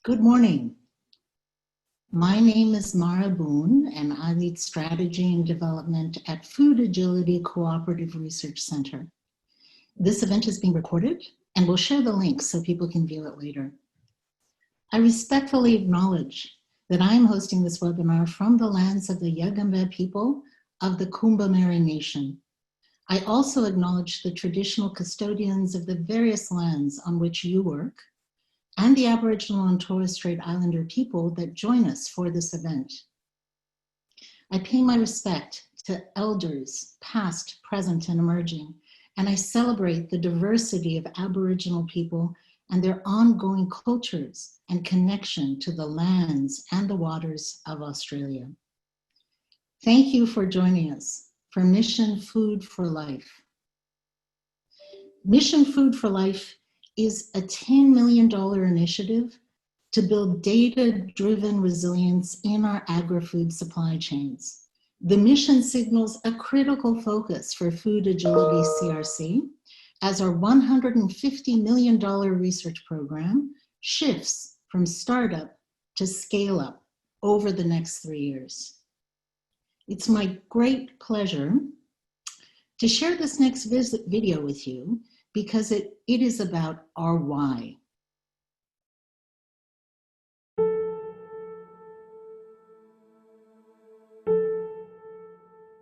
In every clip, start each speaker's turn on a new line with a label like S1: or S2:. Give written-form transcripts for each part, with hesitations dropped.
S1: Good morning. My name is Mara Boone, and I lead strategy and development at Food Agility Cooperative Research Center. This event is being recorded, and we'll share the link so people can view it later. I respectfully acknowledge that I am hosting this webinar from the lands of the Yagambeh people of the Kumbameri Nation. I also acknowledge the traditional custodians of the various lands on which you work, and the Aboriginal and Torres Strait Islander people that join us for this event. I pay my respect to elders, past, present, and emerging, and I celebrate the diversity of Aboriginal people and their ongoing cultures and connection to the lands and the waters of Australia. Thank you for joining us for Mission Food for Life. Mission Food for Life is a $10 million initiative to build data-driven resilience in our agri-food supply chains. The mission signals a critical focus for Food Agility CRC as our $150 million research program shifts from startup to scale up over the next 3 years. It's my great pleasure to share this next video with you because it is about our why.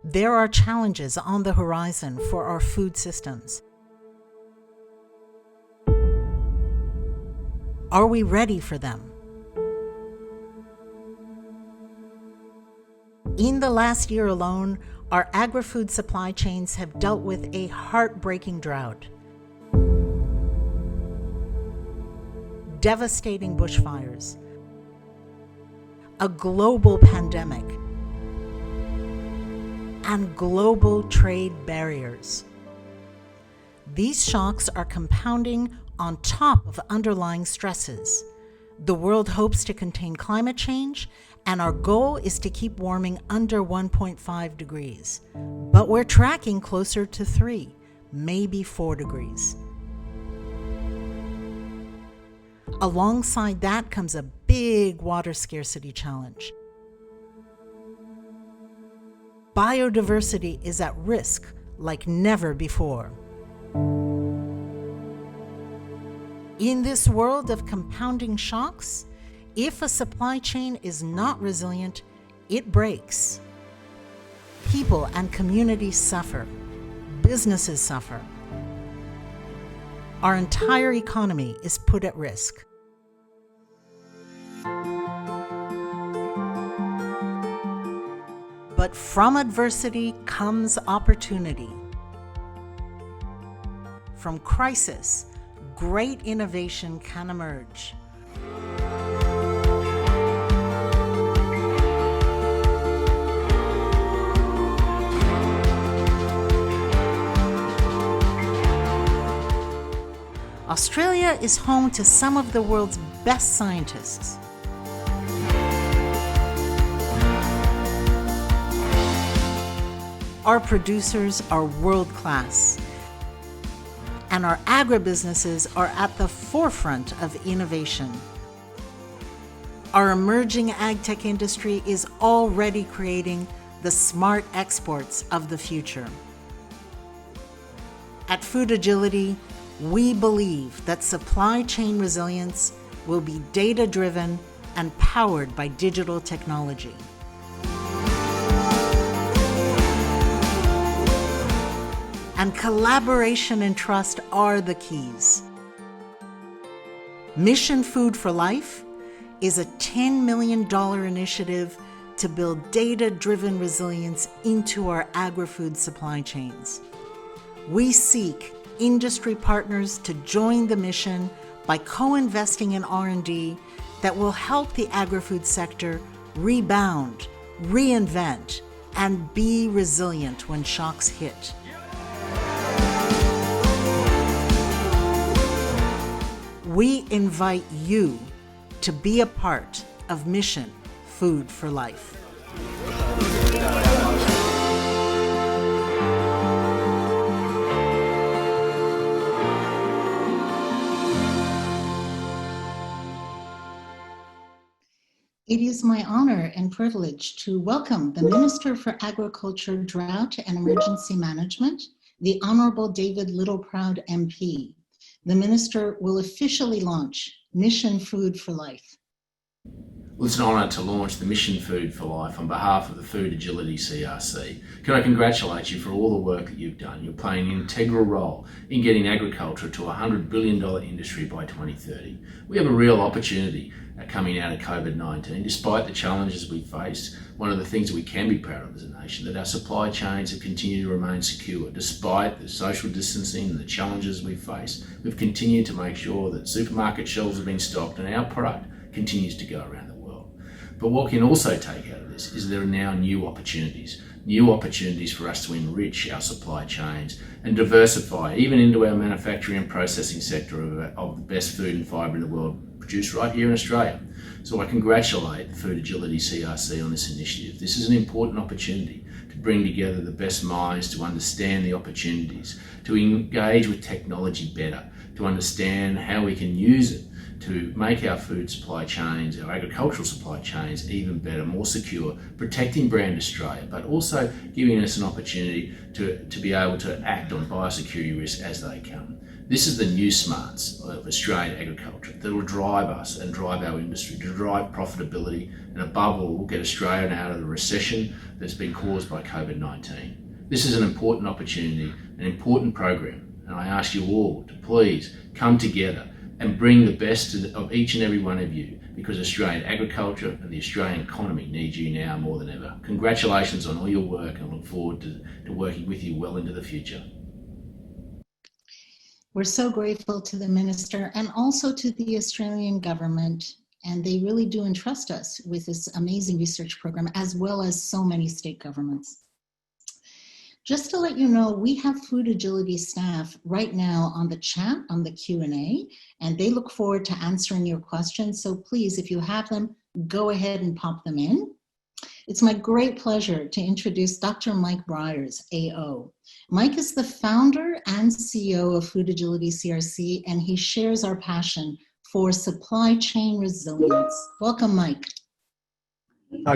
S2: There are challenges on the horizon for our food systems. Are we ready for them? In the last year alone, our agri-food supply chains have dealt with a heartbreaking drought, devastating bushfires, a global pandemic, and global trade barriers. These shocks are compounding on top of underlying stresses. The world hopes to contain climate change, and our goal is to keep warming under 1.5 degrees. But we're tracking closer to 3, maybe 4 degrees. Alongside that comes a big water scarcity challenge. Biodiversity is at risk like never before. In this world of compounding shocks, if a supply chain is not resilient, it breaks. People and communities suffer. Businesses suffer. Our entire economy is put at risk. But from adversity comes opportunity. From crisis, great innovation can emerge. Australia is home to some of the world's best scientists. Our producers are world-class, and our agribusinesses are at the forefront of innovation. Our emerging ag tech industry is already creating the smart exports of the future. At Food Agility, we believe that supply chain resilience will be data-driven and powered by digital technology. And collaboration and trust are the keys. Mission Food for Life is a $10 million initiative to build data-driven resilience into our agri-food supply chains. We seek industry partners to join the mission by co-investing in R&D that will help the agri-food sector rebound, reinvent, and be resilient when shocks hit. We invite you to be a part of Mission Food for Life.
S1: It is my honor and privilege to welcome the Minister for Agriculture, Drought and Emergency Management, the Honorable David Littleproud MP. The Minister will officially launch Mission Food for Life.
S3: Well, it's an honour to launch the Mission Food for Life on behalf of the Food Agility CRC. Can I congratulate you for all the work that you've done? You're playing an integral role in getting agriculture to a $100 billion industry by 2030. We have a real opportunity coming out of COVID-19. Despite the challenges we faced, one of the things that we can be proud of as a nation, that our supply chains have continued to remain secure. Despite the social distancing and the challenges we face, we've continued to make sure that supermarket shelves have been stocked and our product continues to go around the world. But what we can also take out of this is there are now new opportunities for us to enrich our supply chains and diversify even into our manufacturing and processing sector of the best food and fibre in the world produced right here in Australia. So I congratulate the Food Agility CRC on this initiative. This is an important opportunity to bring together the best minds to understand the opportunities, to engage with technology better, to understand how we can use it to make our food supply chains, our agricultural supply chains even better, more secure, protecting brand Australia, but also giving us an opportunity to be able to act on biosecurity risks as they come. This is the new smarts of Australian agriculture that will drive us and drive our industry, to drive profitability, and above all, get Australia out of the recession that's been caused by COVID-19. This is an important opportunity, an important program, and I ask you all to please come together and bring the best of each and every one of you, because Australian agriculture and the Australian economy need you now more than ever. Congratulations on all your work, and I look forward to working with you well into the future.
S1: We're so grateful to the Minister and also to the Australian government, and they really do entrust us with this amazing research program, as well as so many state governments. Just to let you know, we have Food Agility staff right now on the chat, on the Q&A, and they look forward to answering your questions. So please, if you have them, go ahead and pop them in. It's my great pleasure to introduce Dr. Mike Briers, AO. Mike is the founder and CEO of Food Agility CRC, and he shares our passion for supply chain resilience. Welcome, Mike.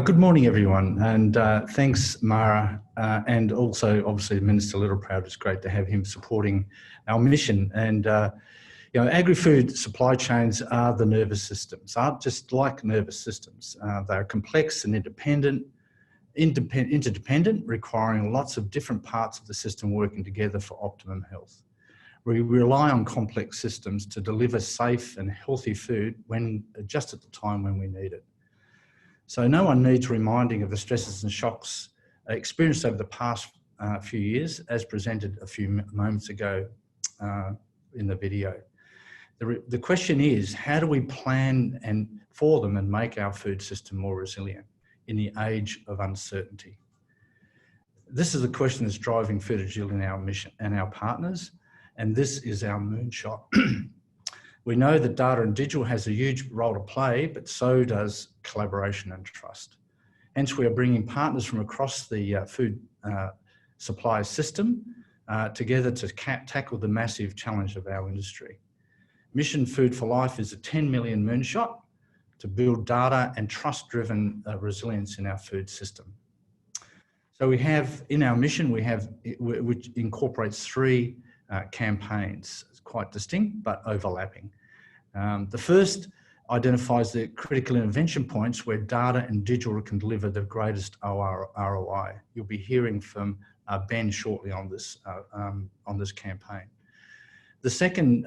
S4: Good morning, everyone, and thanks, Mara, and also obviously Minister Littleproud. It's great to have him supporting our mission. And agri-food supply chains are the nervous systems, aren't just like nervous systems. They are complex and interdependent, requiring lots of different parts of the system working together for optimum health. We rely on complex systems to deliver safe and healthy food just at the time when we need it. So no one needs reminding of the stresses and shocks experienced over the past few years, as presented a few moments ago in the video. The question is, how do we plan for them and make our food system more resilient in the age of uncertainty? This is the question that's driving Food Agility in our mission and our partners, and this is our moonshot. We know that data and digital has a huge role to play, but so does collaboration and trust. Hence, we are bringing partners from across the food supply system together to tackle the massive challenge of our industry. Mission Food for Life is a 10 million moonshot to build data and trust-driven resilience in our food system. So we have, in our mission, which incorporates three campaigns. It's quite distinct, but overlapping. The first identifies the critical intervention points where data and digital can deliver the greatest ROI. You'll be hearing from Ben shortly on this campaign. The second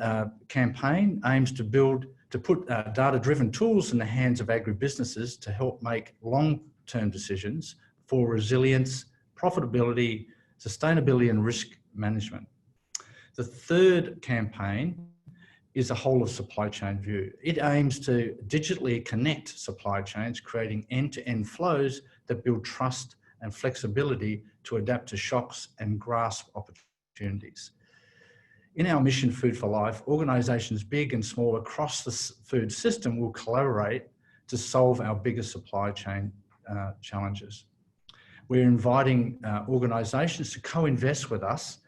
S4: campaign aims to put data-driven tools in the hands of agribusinesses to help make long-term decisions for resilience, profitability, sustainability, and risk management. The third campaign is a whole of supply chain view. It aims to digitally connect supply chains, creating end-to-end flows that build trust and flexibility to adapt to shocks and grasp opportunities. In our Mission Food for Life, organisations big and small across the food system will collaborate to solve our biggest supply chain challenges. We're inviting organisations to co-invest with us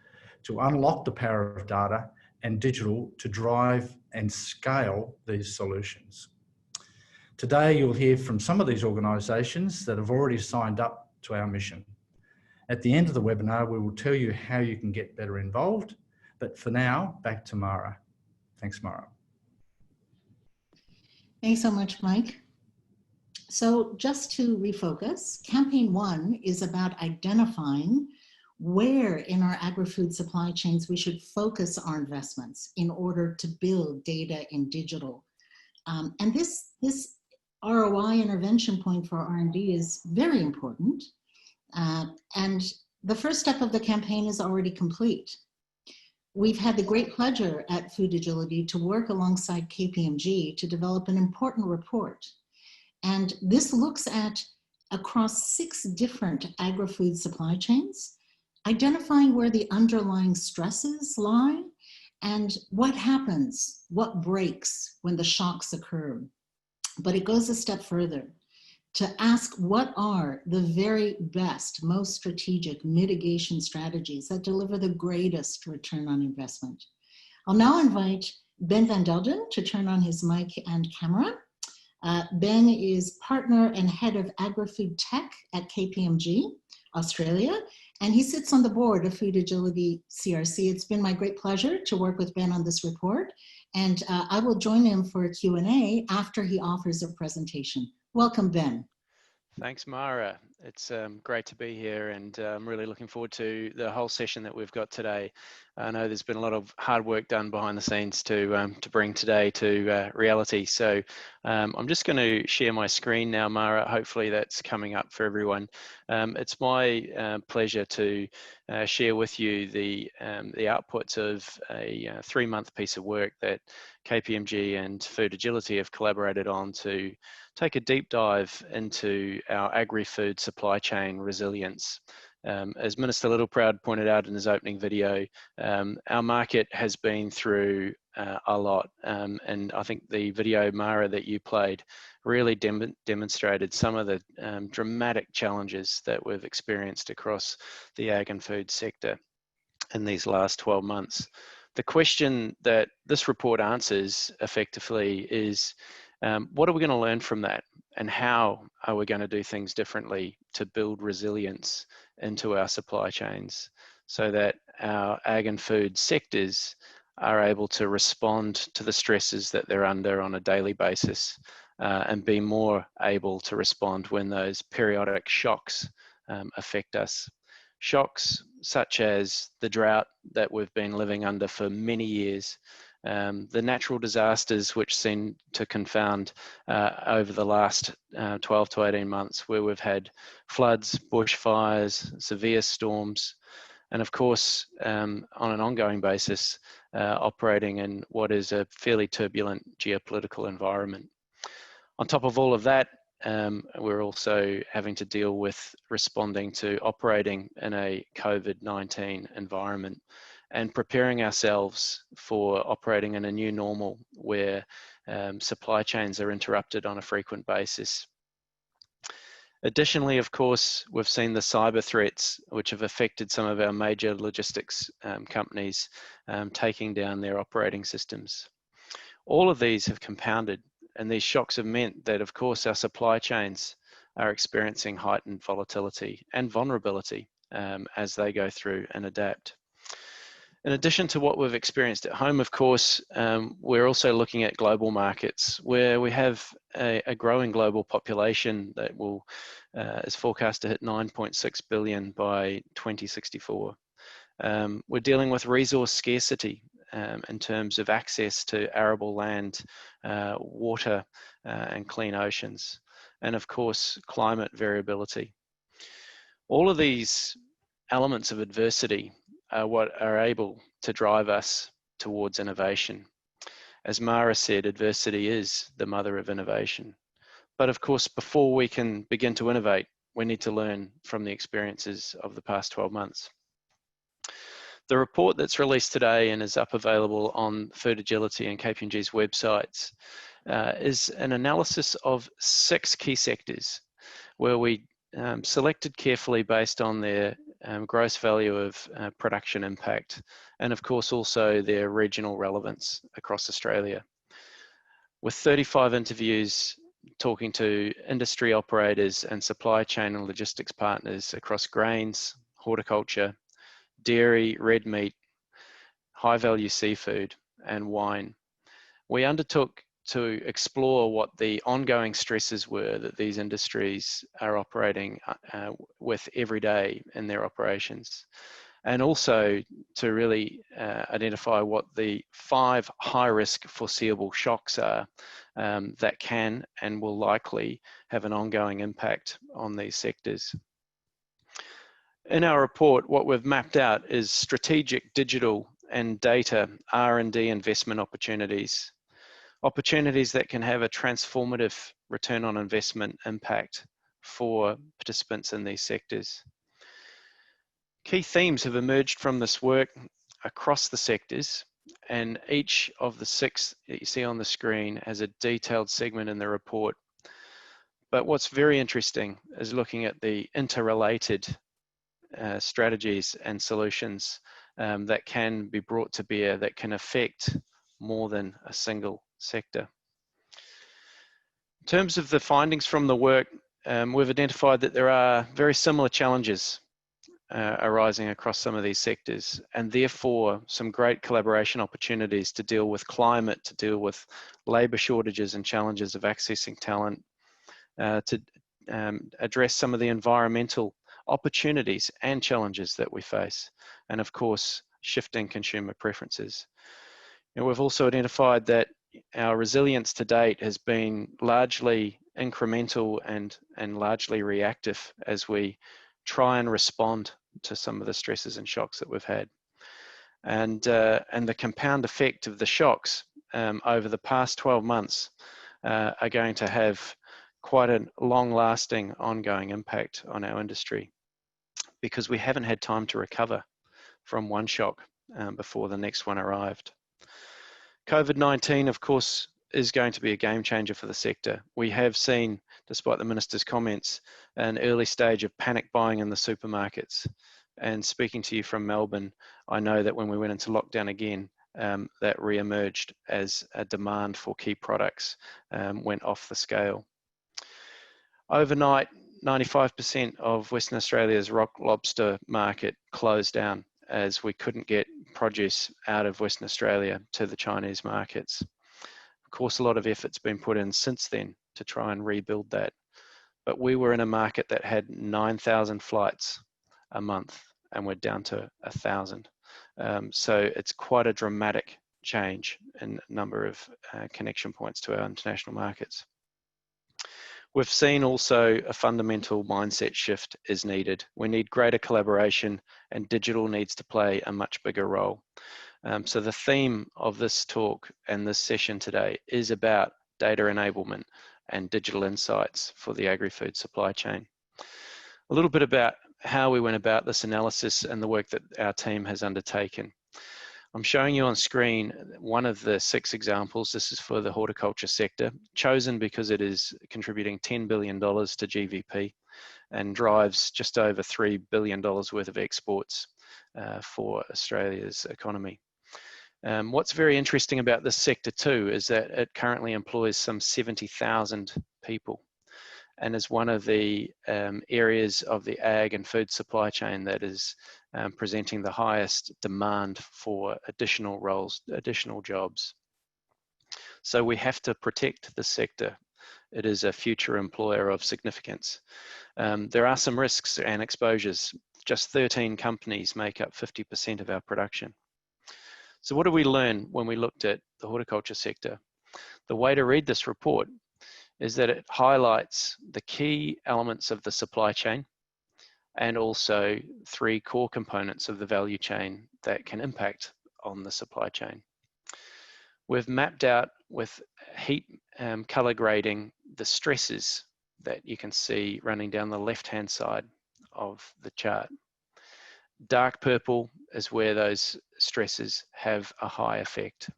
S4: to unlock the power of data and digital to drive and scale these solutions. Today, you'll hear from some of these organisations that have already signed up to our mission. At the end of the webinar, we will tell you how you can get better involved. But for now, back to Mara. Thanks, Mara.
S1: Thanks so much, Mike. So just to refocus, Campaign 1 is about identifying where in our agri-food supply chains we should focus our investments in order to build data in digital. And this ROI intervention point for R&D is very important. And the first step of the campaign is already complete. We've had the great pleasure at Food Agility to work alongside KPMG to develop an important report. And this looks at across 6 different agri-food supply chains, identifying where the underlying stresses lie and what happens, what breaks when the shocks occur. But it goes a step further to ask what are the very best, most strategic mitigation strategies that deliver the greatest return on investment. I'll now invite Ben van Delden to turn on his mic and camera. Ben is partner and head of agri-food tech at KPMG, Australia, and he sits on the board of Food Agility CRC. It's been my great pleasure to work with Ben on this report, and I will join him for a Q&A after he offers a presentation. Welcome, Ben.
S5: Thanks, Mara. It's great to be here, and I'm really looking forward to the whole session that we've got today. I know there's been a lot of hard work done behind the scenes to bring today to reality. So I'm just going to share my screen now, Mara. Hopefully that's coming up for everyone. It's my pleasure to share with you the outputs of a 3-month piece of work that KPMG and Food Agility have collaborated on to take a deep dive into our agri-food supply chain resilience. As Minister Littleproud pointed out in his opening video, our market has been through a lot, and I think the video, Mara, that you played really demonstrated some of the dramatic challenges that we've experienced across the ag and food sector in these last 12 months. The question that this report answers effectively is, what are we going to learn from that, and how are we going to do things differently to build resilience into our supply chains so that our ag and food sectors are able to respond to the stresses that they're under on a daily basis and be more able to respond when those periodic shocks affect us. Shocks such as the drought that we've been living under for many years, the natural disasters which seem to confound over the last 12 to 18 months, where we've had floods, bushfires, severe storms, and of course, on an ongoing basis, operating in what is a fairly turbulent geopolitical environment. On top of all of that, we're also having to deal with responding to operating in a COVID-19 environment and preparing ourselves for operating in a new normal where supply chains are interrupted on a frequent basis. Additionally, of course, we've seen the cyber threats which have affected some of our major logistics companies taking down their operating systems. All of these have compounded, and these shocks have meant that, of course, our supply chains are experiencing heightened volatility and vulnerability as they go through and adapt. In addition to what we've experienced at home, of course, we're also looking at global markets where we have a growing global population that is forecast to hit 9.6 billion by 2064. We're dealing with resource scarcity in terms of access to arable land, water, and clean oceans, and of course, climate variability. All of these elements of adversity are what are able to drive us towards innovation. As Mara said, adversity is the mother of innovation. But of course, before we can begin to innovate, we need to learn from the experiences of the past 12 months. The report that's released today and is up available on Food Agility and KPMG's websites is an analysis of 6 key sectors where we selected carefully based on their gross value of production impact, and of course also their regional relevance across Australia. With 35 interviews talking to industry operators and supply chain and logistics partners across grains, horticulture, dairy, red meat, high value seafood, and wine. We undertook to explore what the ongoing stresses were that these industries are operating with every day in their operations, and also to really identify what the 5 high-risk foreseeable shocks are that can and will likely have an ongoing impact on these sectors. In our report, what we've mapped out is strategic digital and data R&D investment opportunities that can have a transformative return on investment impact for participants in these sectors. Key themes have emerged from this work across the sectors, and each of the 6 that you see on the screen has a detailed segment in the report. But what's very interesting is looking at the interrelated strategies and solutions that can be brought to bear that can affect more than a single sector. In terms of the findings from the work, we've identified that there are very similar challenges arising across some of these sectors, and therefore some great collaboration opportunities to deal with climate, to deal with labour shortages and challenges of accessing talent, to address some of the environmental opportunities and challenges that we face, and of course shifting consumer preferences. And we've also identified that our resilience to date has been largely incremental and largely reactive as we try and respond to some of the stresses and shocks that we've had. And the compound effect of the shocks over the past 12 months are going to have quite a long-lasting ongoing impact on our industry, because we haven't had time to recover from one shock before the next one arrived. COVID-19, of course, is going to be a game changer for the sector. We have seen, despite the Minister's comments, an early stage of panic buying in the supermarkets. And speaking to you from Melbourne, I know that when we went into lockdown again, that re-emerged as a demand for key products went off the scale. Overnight, 95% of Western Australia's rock lobster market closed down as we couldn't get produce out of Western Australia to the Chinese markets. Of course, a lot of effort's been put in since then to try and rebuild that. But we were in a market that had 9,000 flights a month, and we're down to 1,000. So it's quite a dramatic change in number of connection points to our international markets. We've seen also a fundamental mindset shift is needed. We need greater collaboration, and digital needs to play a much bigger role. So the theme of this talk and this session today is about data enablement and digital insights for the agri-food supply chain. A little bit about how we went about this analysis and the work that our team has undertaken. I'm showing you on screen one of the 6 examples. This is for the horticulture sector, chosen because it is contributing $10 billion to GVP and drives just over $3 billion worth of exports for Australia's economy. What's very interesting about this sector too is that it currently employs some 70,000 people, and is one of the areas of the ag and food supply chain that is presenting the highest demand for additional roles, additional jobs. So we have to protect the sector. It is a future employer of significance. There are some risks and exposures. Just 13 companies make up 50% of our production. So what did we learn when we looked at the horticulture sector? The way to read this report is that it highlights the key elements of the supply chain and also 3 core components of the value chain that can impact on the supply chain. We've mapped out with heat color grading the stresses that you can see running down the left-hand side of the chart. Dark purple is where those stresses have a high effect.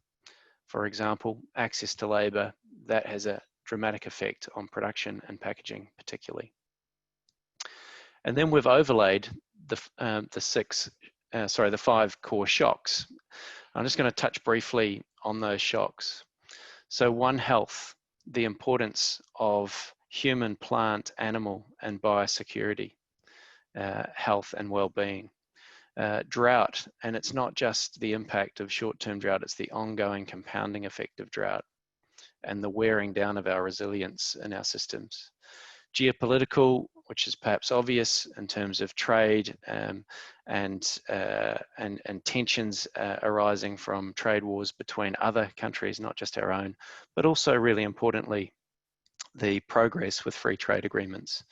S5: For example, access to labor, that has a dramatic effect on production and packaging particularly. And then we've overlaid the 5 core shocks. I'm just going to touch briefly on those shocks. So 1, health. the importance of human, plant, animal, and biosecurity, health and well-being. Drought, and it's not just the impact of short-term drought, it's the ongoing compounding effect of drought and the wearing down of our resilience in our systems. Geopolitical, which is perhaps obvious in terms of trade and tensions arising from trade wars between other countries, not just our own, but also really importantly, the progress with free trade agreements.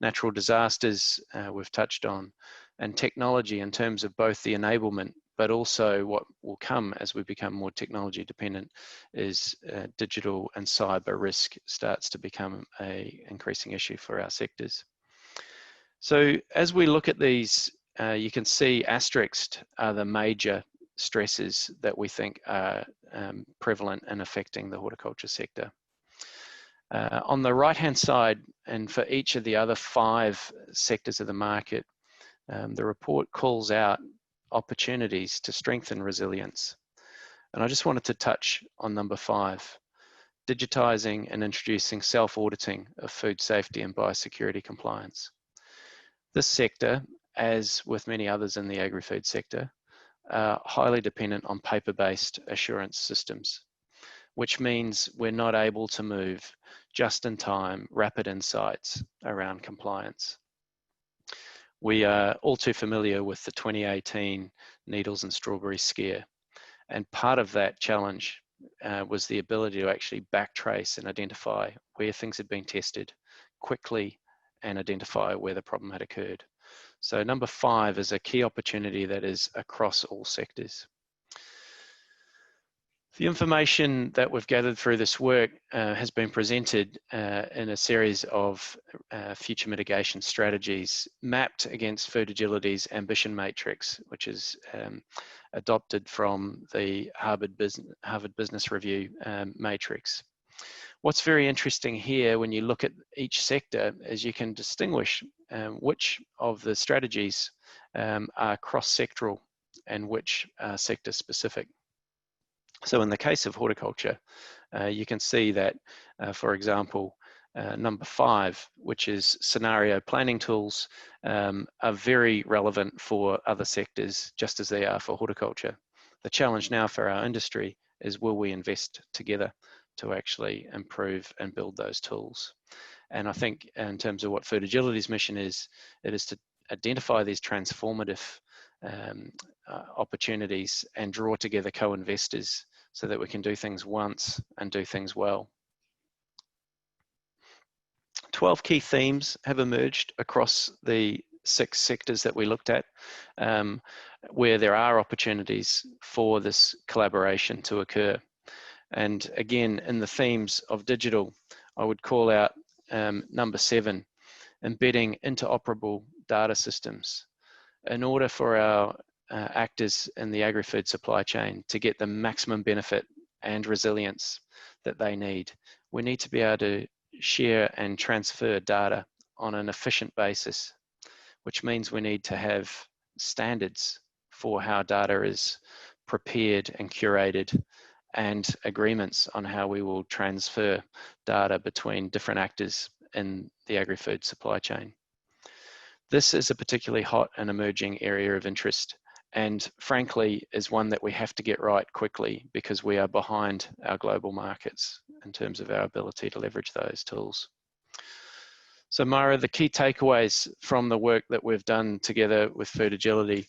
S5: Natural disasters we've touched on, and technology in terms of both the enablement, but also what will come as we become more technology dependent is digital and cyber risk starts to become an increasing issue for our sectors. So as we look at these, you can see asterisked are the major stresses that we think are prevalent and affecting the horticulture sector. On the right-hand side, and for each of the other 5 sectors of the market, the report calls out opportunities to strengthen resilience. And I just wanted to touch on number 5, digitising and introducing self-auditing of food safety and biosecurity compliance. This sector, as with many others in the agri-food sector, are highly dependent on paper-based assurance systems, which means we're not able to move just-in-time, rapid insights around compliance. We are all too familiar with the 2018 needles and strawberries scare. And part of that challenge was the ability to actually backtrace and identify where things had been tested quickly and identify where the problem had occurred. So number 5 is a key opportunity that is across all sectors. The information that we've gathered through this work has been presented in a series of future mitigation strategies mapped against Food Agility's ambition matrix, which is adopted from the Harvard Business Review matrix. What's very interesting here when you look at each sector is you can distinguish which of the strategies are cross-sectoral and which are sector-specific. So in the case of horticulture, you can see that, for example, number 5, which is scenario planning tools, are very relevant for other sectors, just as they are for horticulture. The challenge now for our industry is, will we invest together to actually improve and build those tools? And I think in terms of what Food Agility's mission is, it is to identify these transformative opportunities and draw together co-investors so that we can do things once and do things well. 12 key themes have emerged across the 6 sectors that we looked at, where there are opportunities for this collaboration to occur. And again, in the themes of digital, I would call out number 7, embedding interoperable data systems. In order for our actors in the agri-food supply chain to get the maximum benefit and resilience that they need, we need to be able to share and transfer data on an efficient basis, which means we need to have standards for how data is prepared and curated, and agreements on how we will transfer data between different actors in the agri-food supply chain. This is a particularly hot and emerging area of interest, and frankly is one that we have to get right quickly because we are behind our global markets in terms of our ability to leverage those tools. So Mara, the key takeaways from the work that we've done together with Food Agility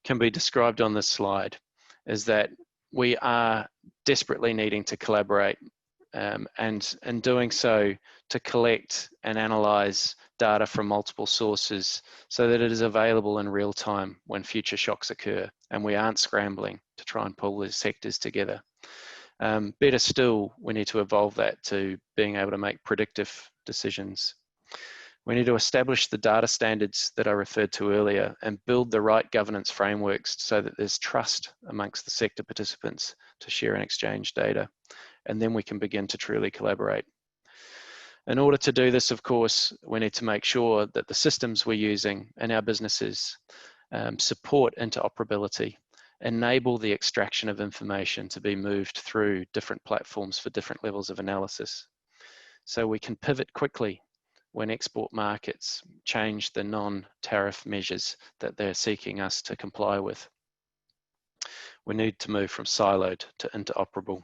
S5: can be described on this slide, is that we are desperately needing to collaborate and in doing so to collect and analyze data from multiple sources so that it is available in real time when future shocks occur and we aren't scrambling to try and pull these sectors together. Better still, we need to evolve that to being able to make predictive decisions. We need to establish the data standards that I referred to earlier and build the right governance frameworks so that there's trust amongst the sector participants to share and exchange data. And then we can begin to truly collaborate. In order to do this, of course, we need to make sure that the systems we're using in our businesses support interoperability enable the extraction of information to be moved through different platforms for different levels of analysis. So we can pivot quickly when export markets change the non-tariff measures that they're seeking us to comply with. We need to move from siloed to interoperable.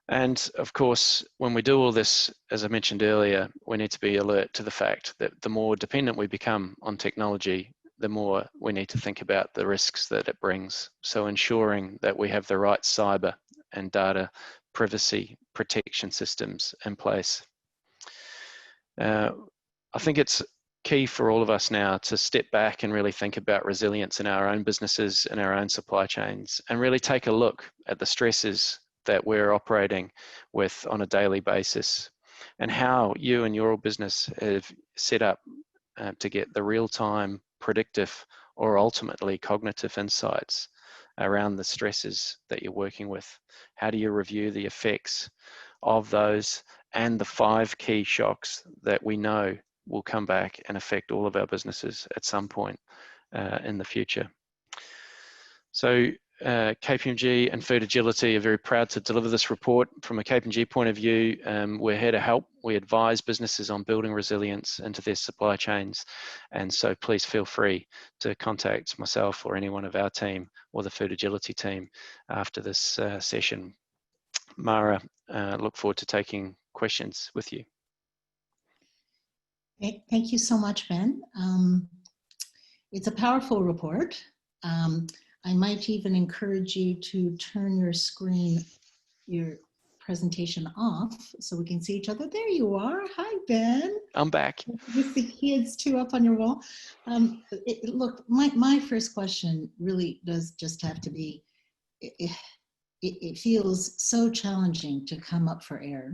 S5: And of course, when we do all this, as I mentioned earlier, we need to be alert to the fact that the more dependent we become on technology, the more we need to think about the risks that it brings. So ensuring that we have the right cyber and data privacy protection systems in place. I think it's key for all of us now to step back and really think about resilience in our own businesses and our own supply chains, and really take a look at the stresses that we're operating with on a daily basis, and how you and your business have set up to get the real-time predictive or ultimately cognitive insights around the stresses that you're working with. How do you review the effects of those and the 5 key shocks that we know will come back and affect all of our businesses at some point in the future? So KPMG and Food Agility are very proud to deliver this report. From a KPMG point of view, we're here to help. We advise businesses on building resilience into their supply chains. And so please feel free to contact myself or anyone of our team or the Food Agility team after this session. Mara, look forward to taking questions with you.
S1: Thank you so much, Ben. It's a powerful report. I might even encourage you to turn your presentation off so we can see each other. There you are. Hi, Ben.
S5: I'm back.
S1: With the kids too up on your wall. Look, my first question really does just have to be, it feels so challenging to come up for air.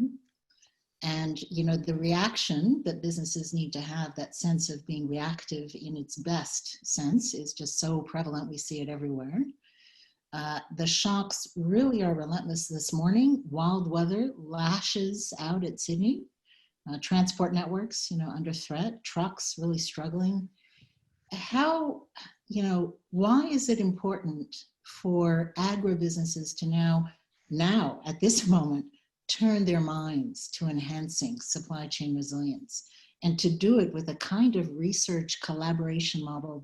S1: And, you know, the reaction that businesses need to have, that sense of being reactive in its best sense, is just so prevalent. We see it everywhere. The shocks really are relentless this morning. Wild weather lashes out at Sydney. Transport networks, you know, under threat. Trucks really struggling. How, you know, why is it important for agribusinesses to now at this moment, turn their minds to enhancing supply chain resilience, and to do it with a kind of research collaboration model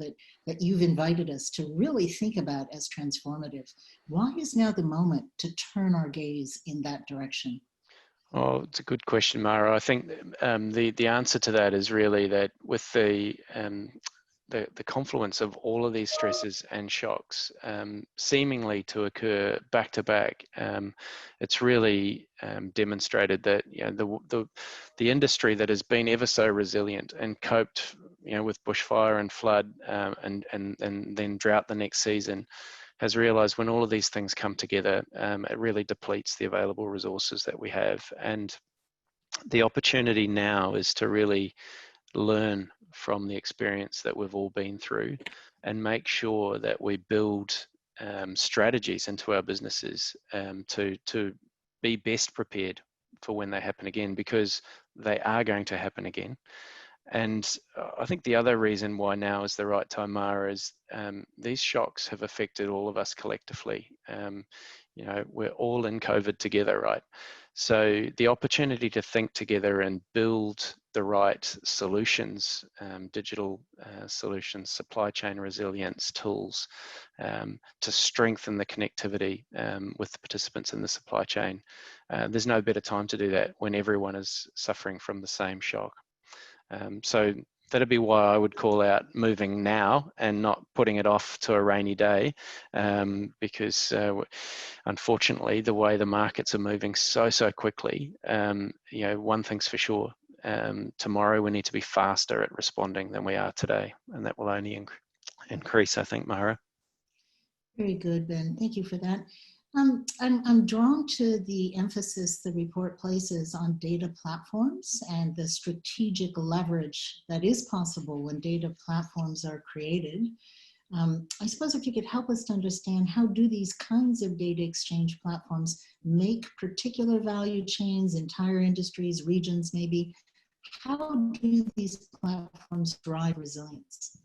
S1: that you've invited us to really think about as transformative? Why is now the moment to turn our gaze in that direction?
S5: Oh, it's a good question, Mara. I think the answer to that is really that with the confluence of all of these stresses and shocks seemingly to occur back to back, it's really demonstrated that, you know, the industry that has been ever so resilient and coped, you know, with bushfire and flood and then drought the next season, has realized when all of these things come together, it really depletes the available resources that we have. And the opportunity now is to really learn from the experience that we've all been through and make sure that we build strategies into our businesses to be best prepared for when they happen again, because they are going to happen again. And I think the other reason why now is the right time, Mara, is these shocks have affected all of us collectively. You know, we're all in COVID together, right? So the opportunity to think together and build the right solutions, digital solutions, supply chain resilience tools, to strengthen the connectivity with the participants in the supply chain. There's no better time to do that when everyone is suffering from the same shock. So that'd be why I would call out moving now and not putting it off to a rainy day, because unfortunately the way the markets are moving so quickly, you know, one thing's for sure, tomorrow we need to be faster at responding than we are today, and that will only increase, I think, Mara.
S1: Very good, Ben. Thank you for that. I'm drawn to the emphasis the report places on data platforms and the strategic leverage that is possible when data platforms are created. I suppose if you could help us to understand, how do these kinds of data exchange platforms make particular value chains, entire industries, regions maybe, how do these platforms drive resilience?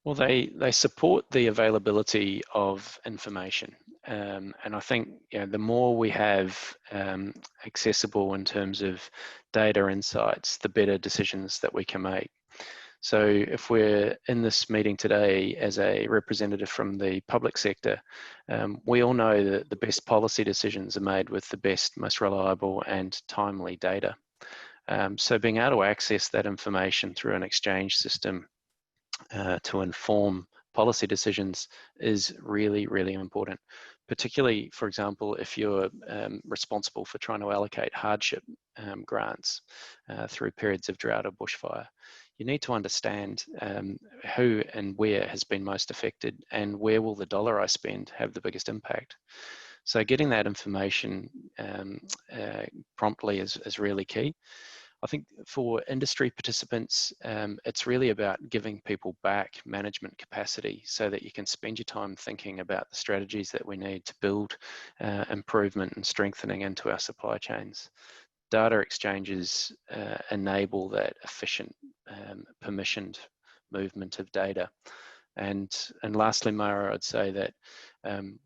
S5: Well, they support the availability of information, and I think the more we have accessible in terms of data insights, the better decisions that we can make. So if we're in this meeting today as a representative from the public sector, we all know that the best policy decisions are made with the best, most reliable and timely data. So being able to access that information through an exchange system to inform policy decisions is really, really important, particularly, for example, if you're responsible for trying to allocate hardship grants through periods of drought or bushfire. You need to understand who and where has been most affected and where will the dollar I spend have the biggest impact. So getting that information promptly is really key. I think for industry participants, it's really about giving people back management capacity so that you can spend your time thinking about the strategies that we need to build improvement and strengthening into our supply chains. Data exchanges enable that efficient, permissioned movement of data. And lastly, Mara, I'd say that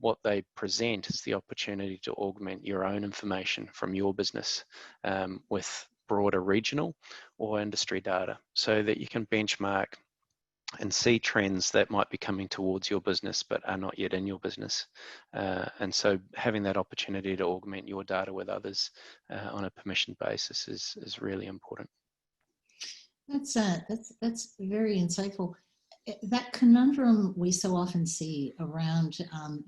S5: what they present is the opportunity to augment your own information from your business with broader regional or industry data so that you can benchmark and see trends that might be coming towards your business but are not yet in your business. And so having that opportunity to augment your data with others on a permissioned basis is really important.
S1: That's very insightful. That conundrum we so often see around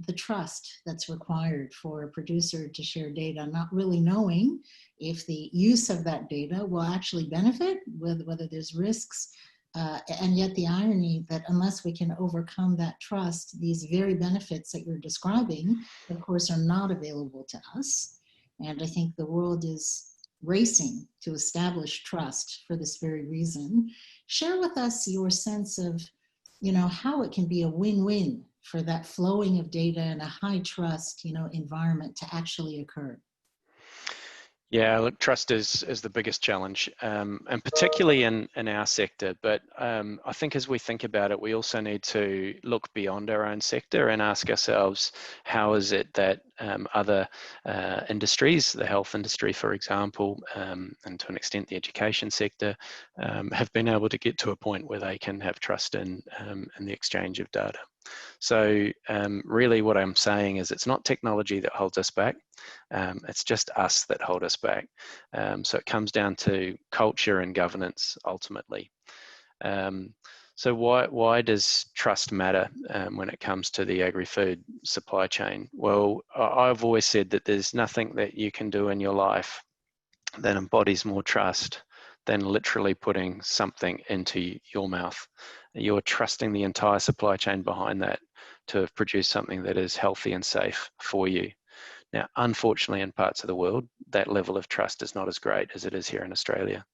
S1: the trust that's required for a producer to share data, not really knowing if the use of that data will actually benefit, whether there's risks, and yet the irony that unless we can overcome that trust, these very benefits that you're describing, of course, are not available to us. And I think the world is racing to establish trust for this very reason. Share with us your sense of how it can be a win-win for that flowing of data and a high trust, environment to actually occur.
S5: Yeah, look, trust is the biggest challenge, and particularly in our sector. But I think as we think about it, we also need to look beyond our own sector and ask ourselves, how is it that other industries, the health industry, for example, and to an extent the education sector, have been able to get to a point where they can have trust in the exchange of data. So really what I'm saying is it's not technology that holds us back, it's just us that hold us back. So it comes down to culture and governance ultimately. So why does trust matter when it comes to the agri-food supply chain? Well, I've always said that there's nothing that you can do in your life that embodies more trust than literally putting something into your mouth. You're trusting the entire supply chain behind that to have produced something that is healthy and safe for you. Now, unfortunately, in parts of the world, that level of trust is not as great as it is here in Australia.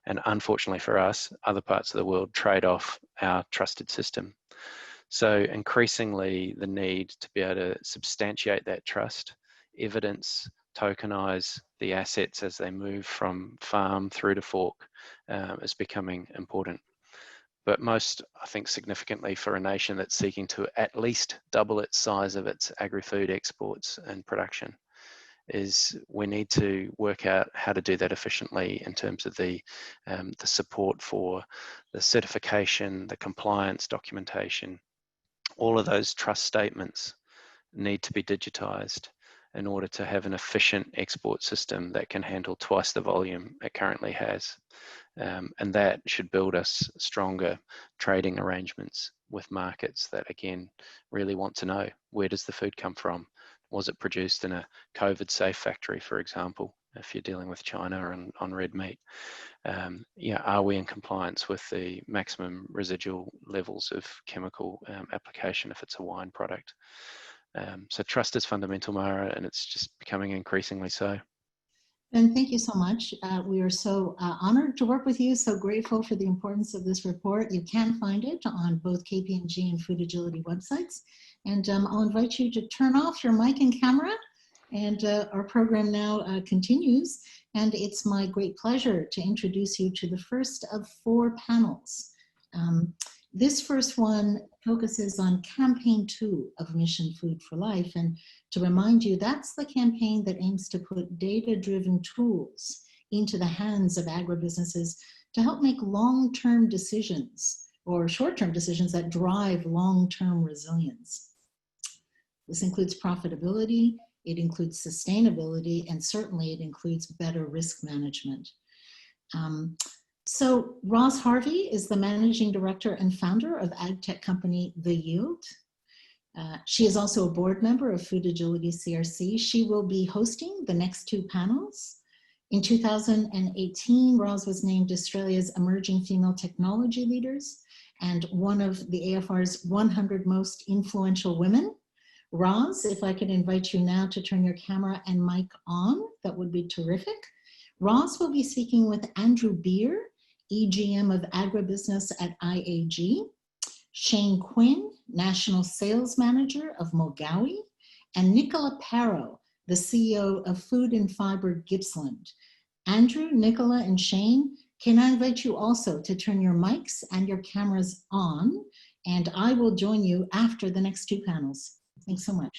S5: And unfortunately for us, other parts of the world trade off our trusted system. So increasingly, the need to be able to substantiate that trust, evidence, tokenize the assets as they move from farm through to fork is becoming important. But most, I think, significantly for a nation that's seeking to at least double its size of its agri-food exports and production, is we need to work out how to do that efficiently in terms of the support for the certification, the compliance documentation. All of those trust statements need to be digitized in order to have an efficient export system that can handle twice the volume it currently has. And that should build us stronger trading arrangements with markets that, again, really want to know, where does the food come from? Was it produced in a COVID-safe factory, for example, if you're dealing with China on red meat? Are we in compliance with the maximum residual levels of chemical application if it's a wine product? So trust is fundamental, Mara, and it's just becoming increasingly so.
S1: And thank you so much. We are so honored to work with you, so grateful for the importance of this report. You can find it on both KPMG and Food Agility websites. And I'll invite you to turn off your mic and camera. And our program now continues. And it's my great pleasure to introduce you to the first of 4 panels. This first one focuses on campaign 2 of Mission Food for Life. And to remind you, that's the campaign that aims to put data-driven tools into the hands of agribusinesses to help make long-term decisions or short-term decisions that drive long-term resilience. This includes profitability, it includes sustainability, and certainly it includes better risk management. So Roz Harvey is the managing director and founder of ag tech company The Yield. She is also a board member of Food Agility CRC. She will be hosting the next 2 panels. In 2018, Roz was named Australia's Emerging Female Technology Leaders and one of the AFR's 100 most influential women. Roz, if I could invite you now to turn your camera and mic on, that would be terrific. Roz will be speaking with Andrew Beer, EGM of Agribusiness at IAG, Shane Quinn, National Sales Manager of Mogawi, and Nicola Parrow, the CEO of Food and Fibre Gippsland. Andrew, Nicola, and Shane, can I invite you also to turn your mics and your cameras on, and I will join you after the next 2 panels. Thanks so much.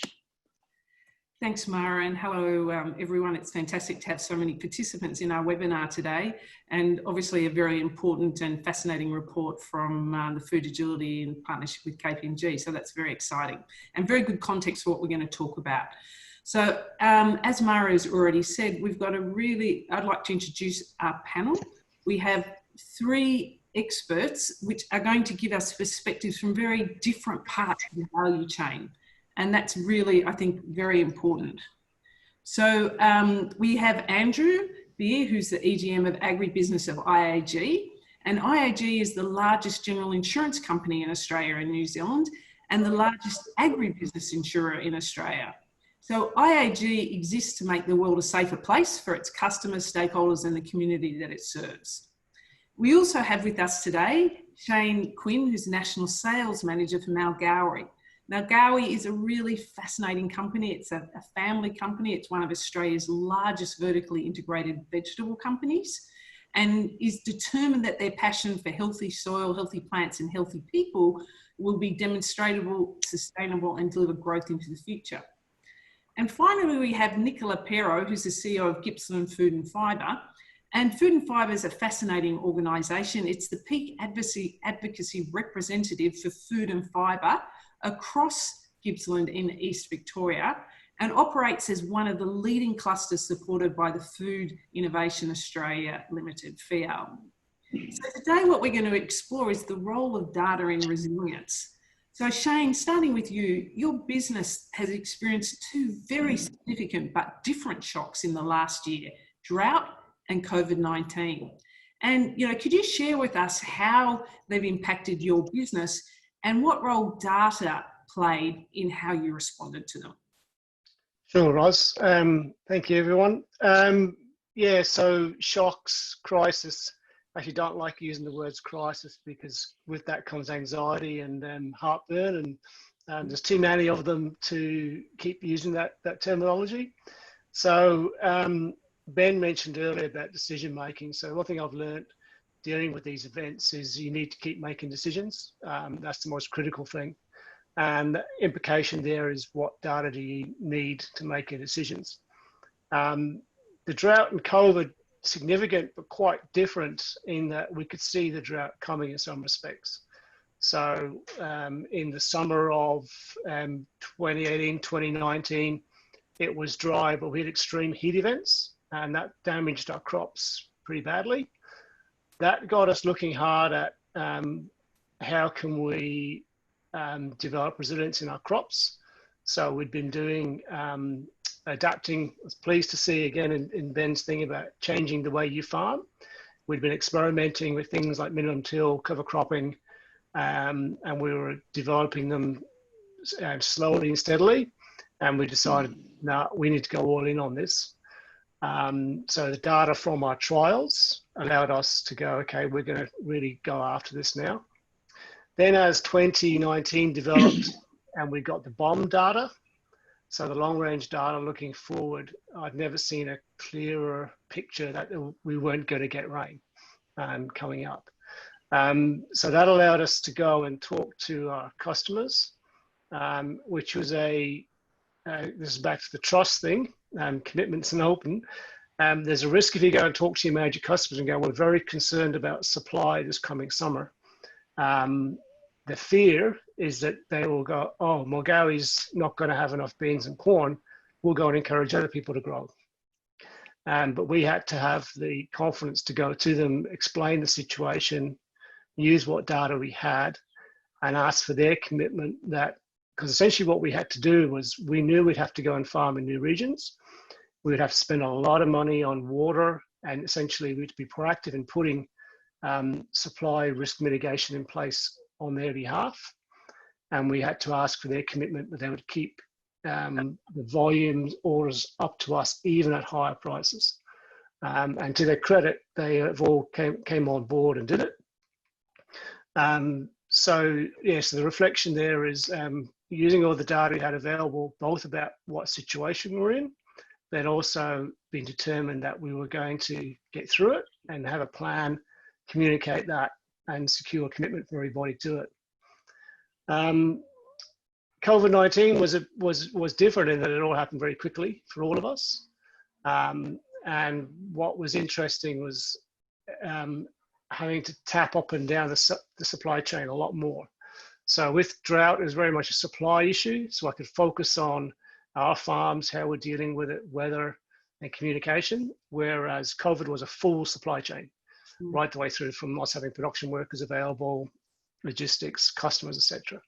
S6: Thanks, Mara, and hello, everyone. It's fantastic to have so many participants in our webinar today, and obviously a very important and fascinating report from the Food Agility in partnership with KPMG. So that's very exciting and very good context for what we're going to talk about. So as Mara has already said, we've got I'd like to introduce our panel. We have 3 experts which are going to give us perspectives from very different parts of the value chain. And that's really, I think, very important. So we have Andrew Beer, who's the EGM of Agribusiness of IAG. And IAG is the largest general insurance company in Australia and New Zealand and the largest agribusiness insurer in Australia. So IAG exists to make the world a safer place for its customers, stakeholders, and the community that it serves. We also have with us today Shane Quinn, who's National Sales Manager for Mogawi. Now, Mogawi is a really fascinating company. It's a family company. It's one of Australia's largest vertically integrated vegetable companies and is determined that their passion for healthy soil, healthy plants and healthy people will be demonstrable, sustainable and deliver growth into the future. And finally, we have Nicola Parrow, who's the CEO of Gippsland Food and Fibre. And Food and Fibre is a fascinating organisation. It's the peak advocacy representative for food and fibre across Gippsland in East Victoria and operates as one of the leading clusters supported by the Food Innovation Australia Limited, FIAL. So today what we're going to explore is the role of data in resilience. So Shane, starting with you, your business has experienced 2 very significant but different shocks in the last year, drought and COVID-19. And could you share with us how they've impacted your business and what role data played in how you responded to them?
S7: Sure, Roz. Thank you, everyone. So shocks, crisis. I actually don't like using the words crisis because with that comes anxiety and heartburn, and there's too many of them to keep using that terminology. So Ben mentioned earlier about decision making. So one thing I've learned dealing with these events is you need to keep making decisions. That's the most critical thing. And the implication there is what data do you need to make your decisions? The drought and COVID, significant but quite different in that we could see the drought coming in some respects. So in the summer of 2018, 2019, it was dry, but we had extreme heat events and that damaged our crops pretty badly. That got us looking hard at how can we develop resilience in our crops. So we'd been doing adapting. I was pleased to see again in Ben's thing about changing the way you farm. We'd been experimenting with things like minimum till, cover cropping, and we were developing them slowly and steadily. And we decided, no, we need to go all in on this. So the data from our trials allowed us to go, okay, we're going to really go after this now. Then as 2019 developed and we got the BOM data, so the long range data looking forward, I'd never seen a clearer picture that we weren't going to get rain coming up. So that allowed us to go and talk to our customers, which was this is back to the trust thing, commitments and open. There's a risk if you go and talk to your major customers and go, we're very concerned about supply this coming summer. The fear is that they will go, oh, Mulgowy's not going to have enough beans and corn. We'll go and encourage other people to grow. But we had to have the confidence to go to them, explain the situation, use what data we had, and ask for their commitment that, because essentially what we had to do was we knew we'd have to go and farm in new regions. We would have to spend a lot of money on water, and essentially we'd be proactive in putting supply risk mitigation in place on their behalf. And we had to ask for their commitment that they would keep the volume orders up to us even at higher prices. And to their credit, they have all came on board and did it. So yes, the reflection there is using all the data we had available, both about what situation we're in, but also being determined that we were going to get through it and have a plan, communicate that, and secure commitment for everybody to it. COVID-19 was different in that it all happened very quickly for all of us. And what was interesting was having to tap up and down the supply chain a lot more. So with drought, it was very much a supply issue. So I could focus on our farms, how we're dealing with it, weather and communication, whereas COVID was a full supply chain, right the way through from us having production workers available, logistics, customers, etc.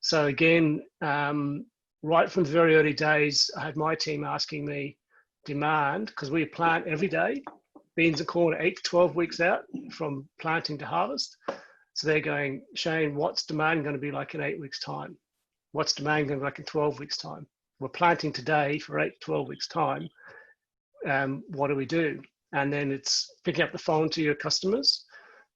S7: So again, right from the very early days, I had my team asking me demand, because we plant every day, beans and corn 8 to 12 weeks out from planting to harvest. So they're going, Shane, what's demand going to be like in 8 weeks' time? What's demand going to be like in 12 weeks' time? We're planting today for 8 to 12 weeks' time. What do we do? And then it's picking up the phone to your customers.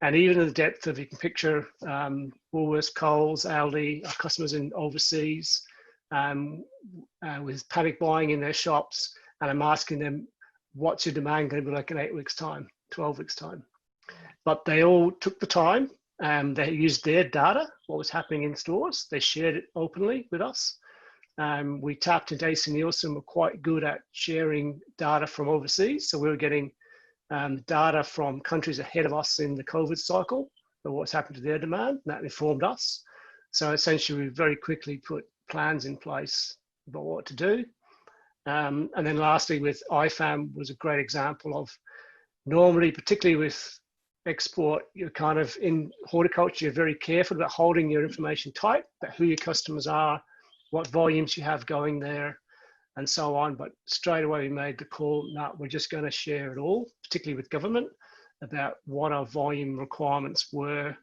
S7: And even in the depth of, you can picture Woolworths, Coles, Aldi, our customers in overseas, with panic buying in their shops. And I'm asking them, what's your demand going to be like in 8 weeks' time, 12 weeks' time? But they all took the time. They used their data, what was happening in stores. They shared it openly with us. We tapped into AC Nielsen. We're quite good at sharing data from overseas. So we were getting data from countries ahead of us in the COVID cycle of what's happened to their demand. And that informed us. So essentially, we very quickly put plans in place about what to do. And then lastly, with IFAM was a great example of normally, particularly with export, you're kind of in horticulture, you're very careful about holding your information tight, about who your customers are, what volumes you have going there, and so on. But straight away we made the call, no, we're just going to share it all, particularly with government, about what our volume requirements were,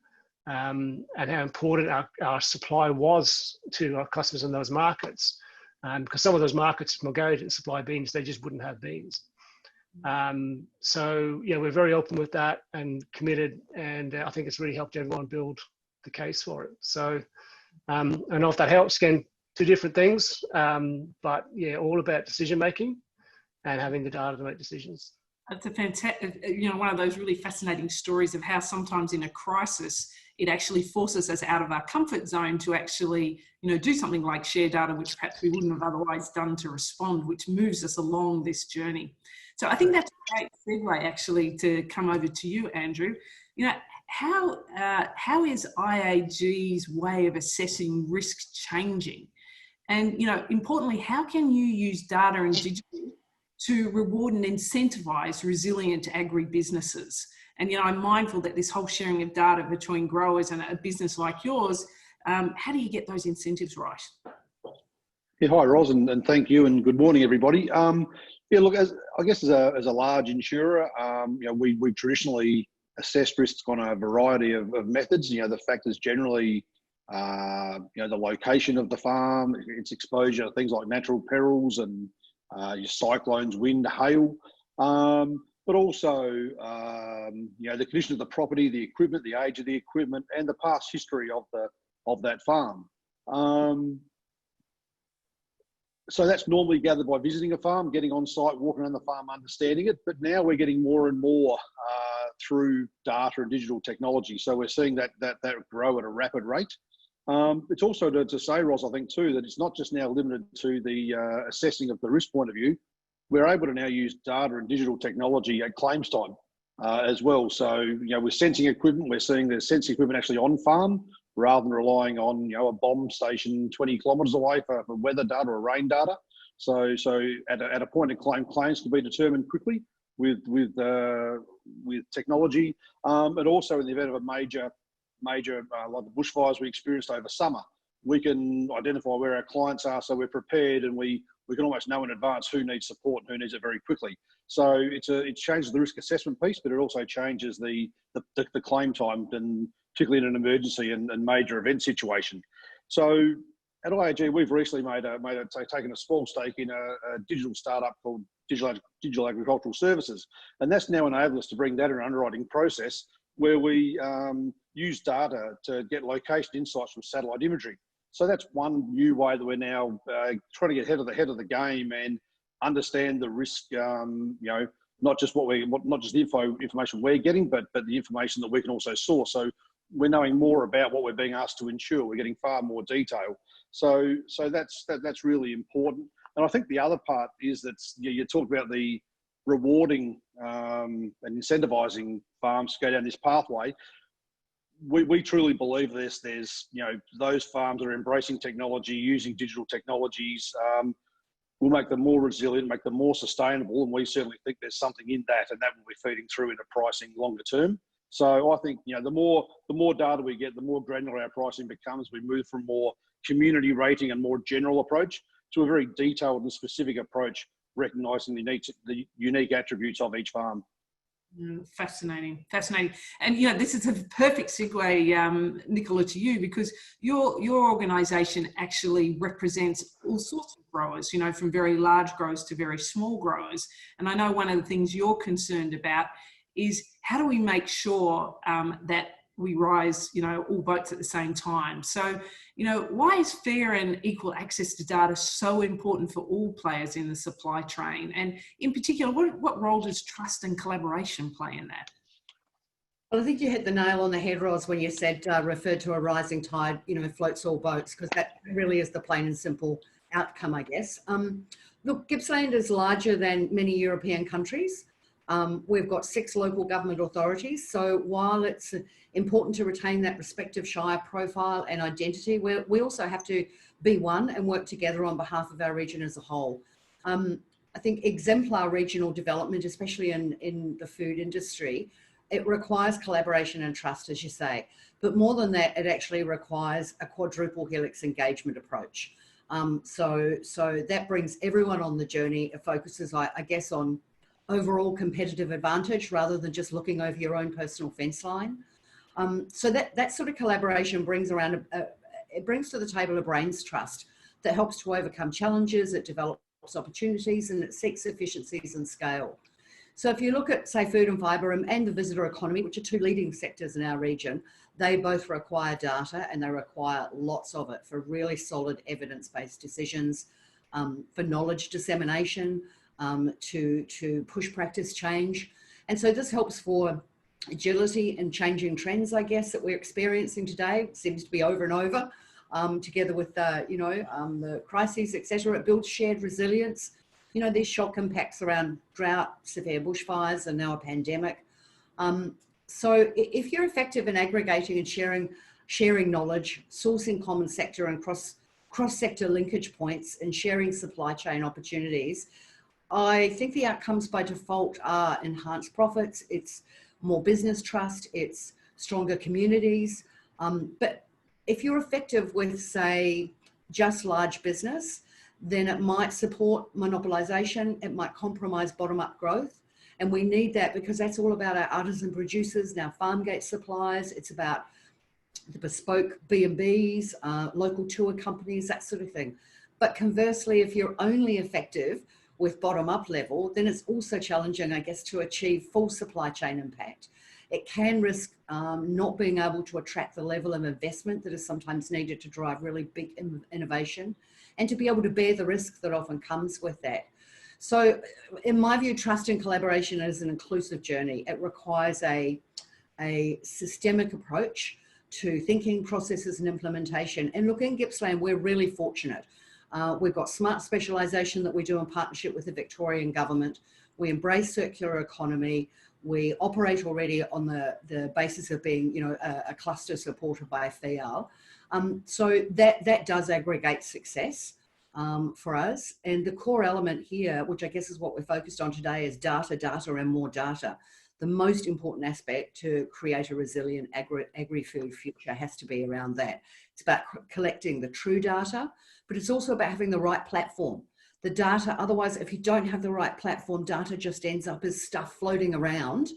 S7: and how important our supply was to our customers in those markets. Because some of those markets, Mulgowy didn't supply beans, they just wouldn't have beans. So yeah, we're very open with that and committed, and I think it's really helped everyone build the case for it. So I don't know if that helps. Again, two different things, but yeah, all about decision making and having the data to make decisions.
S6: It's a fantastic, one of those really fascinating stories of how sometimes in a crisis, it actually forces us out of our comfort zone to actually, do something like share data, which perhaps we wouldn't have otherwise done to respond, which moves us along this journey. So I think that's a great segue actually to come over to you, Andrew. How is IAG's way of assessing risk changing? And, importantly, how can you use data and digital to reward and incentivize resilient agribusinesses? And, I'm mindful that this whole sharing of data between growers and a business like yours, how do you get those incentives right?
S8: Yeah, hi, Ros, and thank you, and good morning, everybody. Yeah, look, as a large insurer, we've traditionally assessed risks on a variety of methods. The factors generally, the location of the farm, its exposure to things like natural perils and your cyclones, wind, hail, but also, the condition of the property, the equipment, the age of the equipment, and the past history of that farm. So that's normally gathered by visiting a farm, getting on site, walking around the farm, understanding it. But now we're getting more and more through data and digital technology. So we're seeing that grow at a rapid rate. It's also to say, Ros, I think too, that it's not just now limited to the assessing of the risk point of view. We're able to now use data and digital technology at claims time as well. So, with sensing equipment, we're seeing the sensing equipment actually on farm rather than relying on, a bomb station 20 kilometres away for weather data or rain data. So at a point of claims can be determined quickly with technology, and also in the event of a major like the bushfires we experienced over summer, we can identify where our clients are, so we're prepared, and we can almost know in advance who needs support and who needs it very quickly. So it changes the risk assessment piece, but it also changes the claim time, and particularly in an emergency and major event situation. So at IAG, we've recently taken a small stake in a digital startup called Digital Agricultural Services, and that's now enabled us to bring that in an underwriting process where we use data to get location insights from satellite imagery. So that's one new way that we're now trying to get ahead of the game and understand the risk. Not just not just the information we're getting, but the information that we can also source. So we're knowing more about what we're being asked to insure. We're getting far more detail. So that's really important. And I think the other part is that you talk about the rewarding and incentivizing farms to go down this pathway. We truly believe there's those farms that are embracing technology, using digital technologies, will make them more resilient, make them more sustainable, and we certainly think there's something in that, and that will be feeding through into pricing longer term. So I think the more data we get, the more granular our pricing becomes. We move from more community rating and more general approach to a very detailed and specific approach, recognising the unique attributes of each farm.
S6: Fascinating. And this is a perfect segue, Nicola, to you, because your organisation actually represents all sorts of growers, from very large growers to very small growers. And I know one of the things you're concerned about is how do we make sure that we rise, all boats at the same time. So, why is fair and equal access to data so important for all players in the supply chain? And in particular, what role does trust and collaboration play in that?
S9: Well, I think you hit the nail on the head, Ros, when you said referred to a rising tide, floats all boats, because that really is the plain and simple outcome, I guess. Look, Gippsland is larger than many European countries. We've got 6 local government authorities. So while it's important to retain that respective shire profile and identity, we also have to be one and work together on behalf of our region as a whole. I think exemplar regional development, especially in the food industry, it requires collaboration and trust, as you say. But more than that, it actually requires a quadruple helix engagement approach. So that brings everyone on the journey. It focuses, I guess, on overall competitive advantage rather than just looking over your own personal fence line. So that sort of collaboration brings around, it brings to the table a brains trust that helps to overcome challenges, it develops opportunities, and it seeks efficiencies and scale. So if you look at, say, food and fibre and the visitor economy, which are 2 leading sectors in our region, they both require data, and they require lots of it for really solid evidence-based decisions, for knowledge dissemination, to push practice change. And so this helps for agility and changing trends, I guess, that we're experiencing today. It seems to be over and over, together with the crises, etc. It builds shared resilience. These shock impacts around drought, severe bushfires, and now a pandemic. So if you're effective in aggregating and sharing knowledge, sourcing common sector and cross-sector linkage points, and sharing supply chain opportunities, I think the outcomes by default are enhanced profits, it's more business trust, it's stronger communities. But if you're effective with, say, just large business, then it might support monopolisation, it might compromise bottom-up growth. And we need that because that's all about our artisan producers, now farm gate suppliers, it's about the bespoke B&Bs, local tour companies, that sort of thing. But conversely, if you're only effective with bottom-up level, then it's also challenging, I guess, to achieve full supply chain impact. It can risk not being able to attract the level of investment that is sometimes needed to drive really big innovation, and to be able to bear the risk that often comes with that. So in my view, trust and collaboration is an inclusive journey. It requires a systemic approach to thinking, processes and implementation. And look, in Gippsland, we're really fortunate. We've got smart specialisation that we do in partnership with the Victorian government. We embrace circular economy. We operate already on the basis of being, you know, a cluster supported by FEAL. So that does aggregate success for us. And the core element here, which I guess is what we're focused on today, is data, data and more data. The most important aspect to create a resilient agri-food future has to be around that. It's about collecting the true data, but it's also about having the right platform. The data, otherwise, if you don't have the right platform, data just ends up as stuff floating around.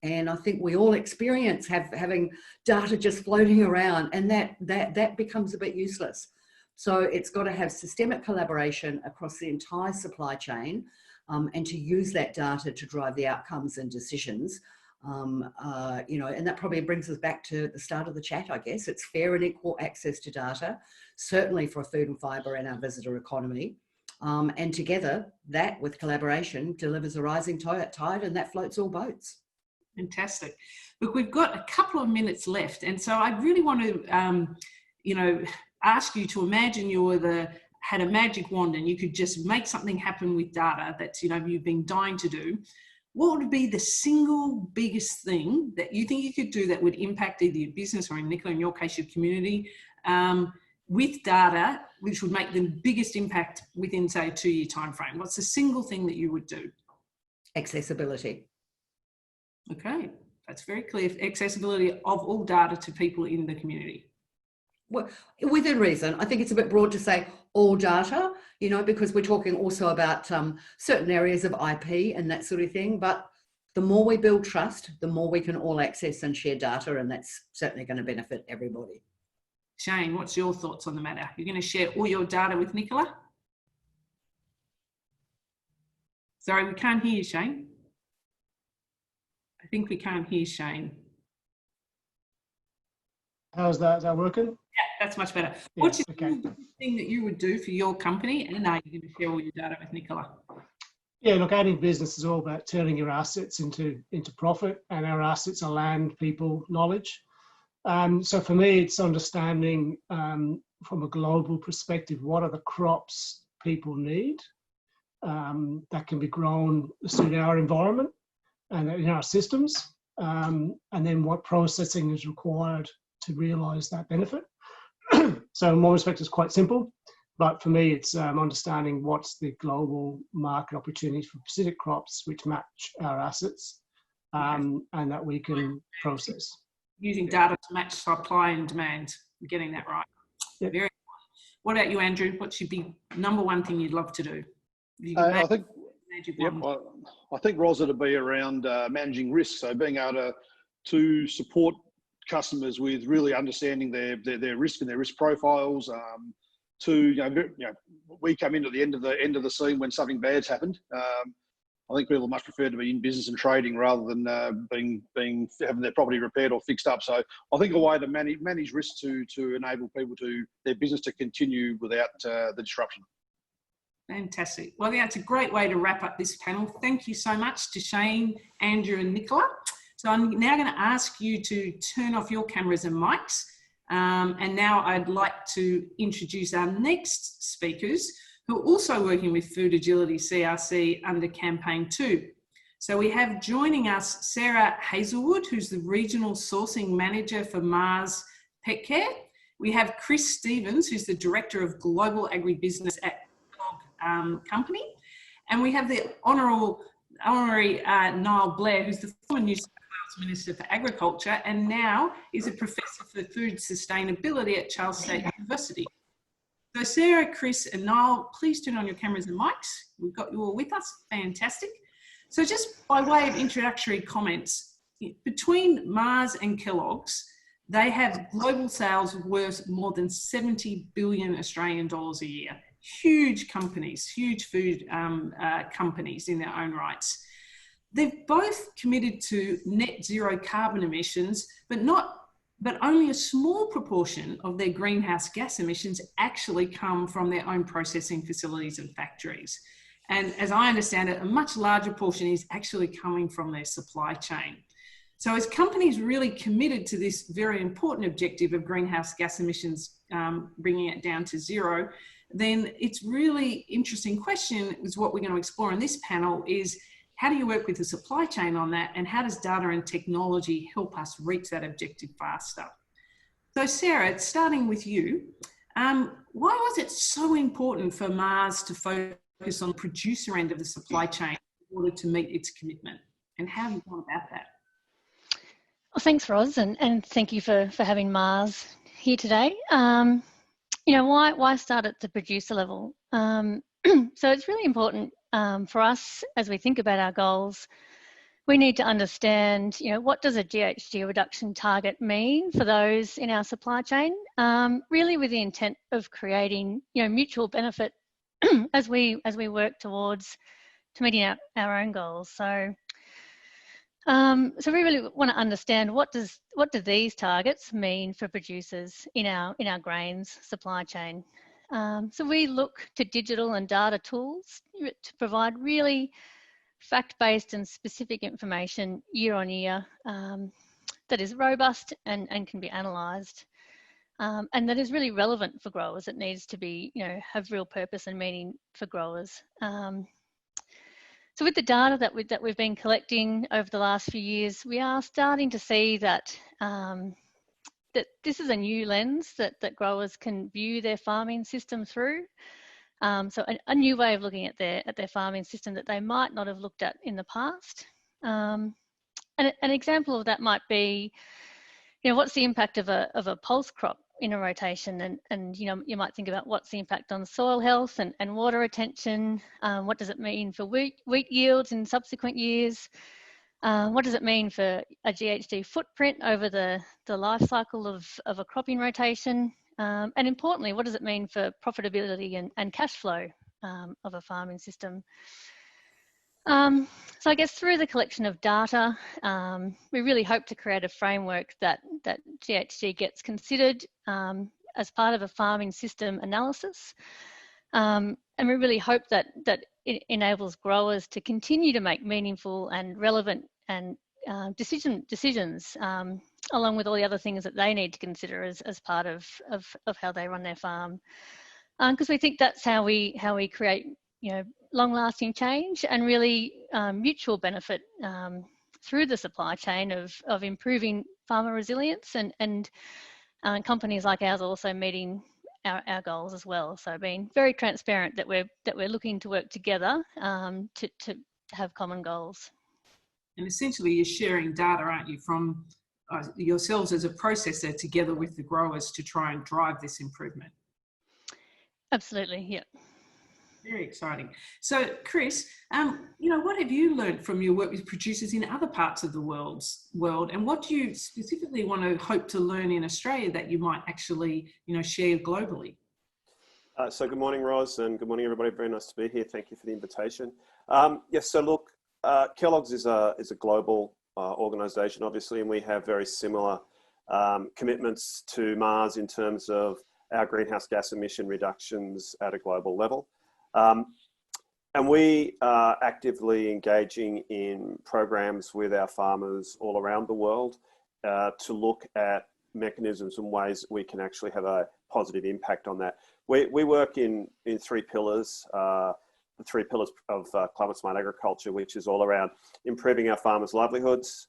S9: And I think we all experience having data just floating around, and that becomes a bit useless. So it's got to have systemic collaboration across the entire supply chain, and to use that data to drive the outcomes and decisions. You know, and that probably brings us back to the start of the chat, I guess. It's fair and equal access to data, certainly for food and fibre and our visitor economy. And together, that with collaboration delivers a rising tide, and that floats all boats.
S6: Fantastic. Look, we've got a couple of minutes left, and so I really want to, you know, ask you to imagine had a magic wand and you could just make something happen with data that's, you know, you've been dying to do. What would be the single biggest thing that you think you could do that would impact either your business or, in Nicola, in your case, your community, with data, which would make the biggest impact within, say, a 2-year time frame? What's the single thing that you would do?
S9: Accessibility.
S6: Okay, that's very clear. Accessibility of all data to people in the community.
S9: Well, within reason. I think it's a bit broad to say all data, you know, because we're talking also about certain areas of IP and that sort of thing. But the more we build trust, the more we can all access and share data, and that's certainly going to benefit everybody.
S6: Shane, what's your thoughts on the matter? You're going to share all your data with Nicola? Sorry, we can't hear you, Shane. I think we can't hear Shane.
S7: How's that? Is that working?
S6: Yeah, that's much better.
S7: Yeah,
S6: What's the
S7: okay.
S6: thing that you would do for your company, and are you going to share all your data with Nicola?
S7: Yeah, look, Agribusiness is all about turning your assets into profit, and our assets are land, people, knowledge. So for me, it's understanding from a global perspective, what are the crops people need that can be grown to suit our environment and in our systems, and then what processing is required to realise that benefit. So in one respect, it's quite simple, but for me, it's understanding what's the global market opportunities for specific crops which match our assets, and that we can process.
S6: Using data to match supply and demand, getting that right.
S7: Yep.
S6: Very. What about you, Andrew? What should be number one thing you'd love to do?
S8: I think, I think, Ros, it'd be around managing risk. So being able to support customers with really understanding their risk and their risk profiles. We come into the end of the scene when something bad's happened. I think people much prefer to be in business and trading rather than having their property repaired or fixed up. So I think a way to manage risk to enable people their business to continue without the disruption.
S6: Fantastic. Well, yeah, it's a great way to wrap up this panel. Thank you so much to Shane, Andrew and Nicola. So I'm now going to ask you to turn off your cameras and mics. And now I'd like to introduce our next speakers, who are also working with Food Agility CRC under Campaign 2. So we have joining us Sarah Hazelwood, who's the Regional Sourcing Manager for Mars Petcare. We have Chris Stevens, who's the Director of Global Agribusiness at Kellogg Company. And we have the Honorary Nile Blair, who's the former New South Wales Minister for Agriculture and now is a Professor for Food Sustainability at Charles State University. So Sarah, Chris and Nile, please turn on your cameras and mics. We've got you all with us. Fantastic. So just by way of introductory comments, between Mars and Kellogg's, they have global sales worth more than 70 billion Australian dollars a year. Huge companies, huge food companies in their own rights. They've both committed to net zero carbon emissions, but only a small proportion of their greenhouse gas emissions actually come from their own processing facilities and factories. And as I understand it, a much larger portion is actually coming from their supply chain. So as companies really committed to this very important objective of greenhouse gas emissions, bringing it down to zero, then it's really interesting question is what we're going to explore in this panel is how do you work with the supply chain on that, and how does data and technology help us reach that objective faster? So Sarah, starting with you, why was it so important for Mars to focus on the producer end of the supply chain in order to meet its commitment? And how have you gone about that?
S10: Well, thanks, Ros, and thank you for having Mars here today. You know, why start at the producer level? So it's really important for us as we think about our goals. We need to understand, you know, what does a GHG reduction target mean for those in our supply chain? Really, with the intent of creating, you know, mutual benefit as we work towards meeting our own goals. So we really want to understand what do these targets mean for producers in our grains supply chain. So we look to digital and data tools to provide really fact-based and specific information year on year that is robust and can be analysed, and that is really relevant for growers. It needs to be, you know, have real purpose and meaning for growers. So with the data that we've been collecting over the last few years, we are starting to see that that this is a new lens that growers can view their farming system through. So a new way of looking at their farming system that they might not have looked at in the past. And an example of that might be, you know, what's the impact of a pulse crop in a rotation, and you know, you might think about what's the impact on soil health and water retention. What does it mean for wheat yields in subsequent years? What does it mean for a GHG footprint over the life cycle of a cropping rotation? And importantly, what does it mean for profitability and cash flow of a farming system? So I guess through the collection of data, we really hope to create a framework that GHG gets considered as part of a farming system analysis. And we really hope that it enables growers to continue to make meaningful and relevant and decisions along with all the other things that they need to consider as part of how they run their farm. Because we think that's how we create, you know, long-lasting change and really mutual benefit through the supply chain of improving farmer resilience and companies like ours also meeting our goals as well. So being very transparent that we're looking to work together to have common goals.
S6: And essentially, you're sharing data, aren't you, from yourselves as a processor together with the growers to try and drive this improvement?
S10: Absolutely, yeah.
S6: Very exciting. So, Chris, you know, what have you learned from your work with producers in other parts of the world, and what do you specifically want to hope to learn in Australia that you might actually, you know, share globally?
S11: So, good morning, Ros, and good morning, everybody. Very nice to be here. Thank you for the invitation. Yes. So, look, Kellogg's is a global organisation, obviously, and we have very similar commitments to Mars in terms of our greenhouse gas emission reductions at a global level. And we are actively engaging in programs with our farmers all around the world to look at mechanisms and ways that we can actually have a positive impact on that. We work in three pillars, the three pillars of climate smart agriculture, which is all around improving our farmers' livelihoods,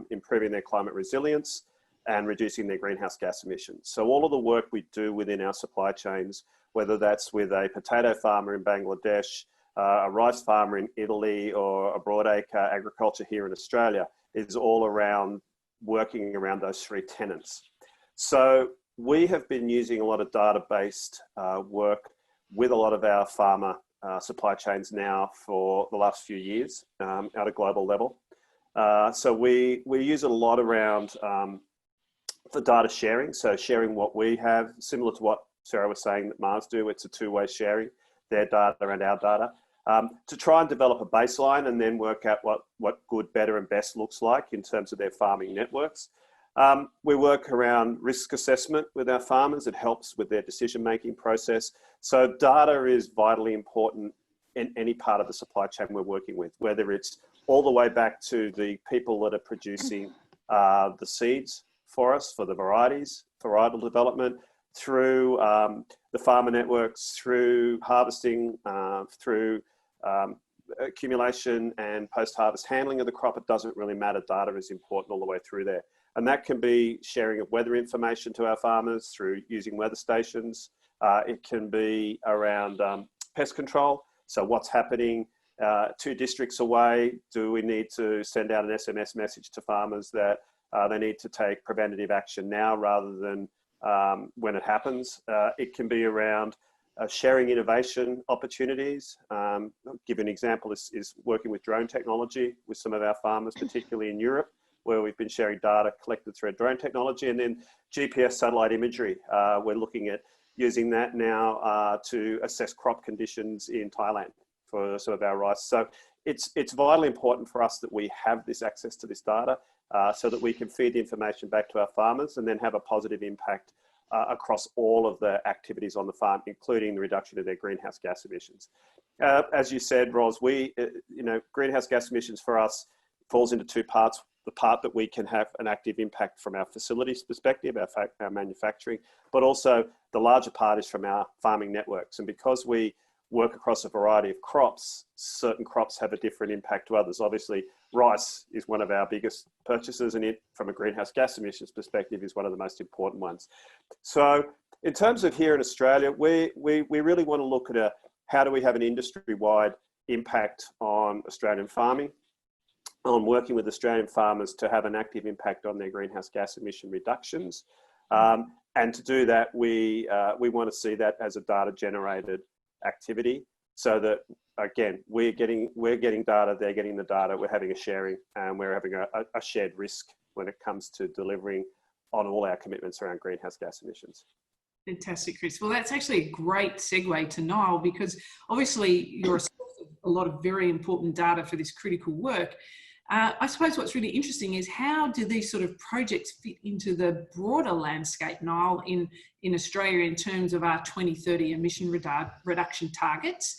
S11: improving their climate resilience, and reducing their greenhouse gas emissions. So all of the work we do within our supply chains, whether that's with a potato farmer in Bangladesh, a rice farmer in Italy, or a broadacre agriculture here in Australia, is all around working around those three tenets. So we have been using a lot of data-based work with a lot of our farmer supply chains now for the last few years at a global level. So we use it a lot around the data sharing. So sharing what we have, similar to what Sarah was saying that Mars do, it's a two-way sharing, their data and our data, to try and develop a baseline and then work out what good, better and best looks like in terms of their farming networks. We work around risk assessment with our farmers. It helps with their decision-making process. So data is vitally important in any part of the supply chain we're working with, whether it's all the way back to the people that are producing the seeds for us, for the varieties, varietal development, through the farmer networks, through harvesting, through accumulation and post-harvest handling of the crop. It doesn't really matter. Data is important all the way through there. And that can be sharing of weather information to our farmers through using weather stations. It can be around pest control. So what's happening 2 districts away? Do we need to send out an SMS message to farmers that they need to take preventative action now rather than when it happens? It can be around sharing innovation opportunities. I'll give you an example is working with drone technology with some of our farmers, particularly in Europe, where we've been sharing data collected through drone technology, and then GPS satellite imagery. We're looking at using that now to assess crop conditions in Thailand for some of our rice. So it's vitally important for us that we have this access to this data so that we can feed the information back to our farmers and then have a positive impact across all of the activities on the farm, including the reduction of their greenhouse gas emissions. As you said, Ros, greenhouse gas emissions for us falls into 2 parts. The part that we can have an active impact from our facilities perspective, our manufacturing, but also the larger part is from our farming networks. And because we work across a variety of crops, certain crops have a different impact to others. Obviously, rice is one of our biggest purchases, and it, from a greenhouse gas emissions perspective, is one of the most important ones. So in terms of here in Australia, we really want to look at how do we have an industry-wide impact on Australian farming, on working with Australian farmers to have an active impact on their greenhouse gas emission reductions. And to do that, we want to see that as a data-generated activity, so that, again, we're getting data, they're getting the data, we're having a sharing, and we're having a shared risk when it comes to delivering on all our commitments around greenhouse gas emissions.
S6: Fantastic, Chris. Well, that's actually a great segue to Nile, because obviously you're a source of a lot of very important data for this critical work. I suppose what's really interesting is how do these sort of projects fit into the broader landscape, Nile, in Australia in terms of our 2030 emission reduction targets?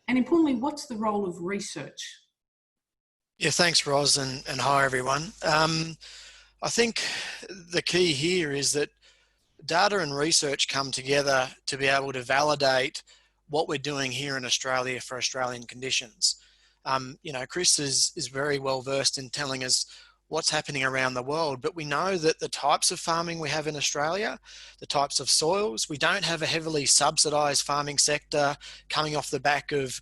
S6: And importantly, what's the role of research?
S12: Yeah, thanks, Ros, and hi, everyone. I think the key here is that data and research come together to be able to validate what we're doing here in Australia for Australian conditions. Chris is very well versed in telling us what's happening around the world, but we know that the types of farming we have in Australia, the types of soils, we don't have a heavily subsidised farming sector coming off the back of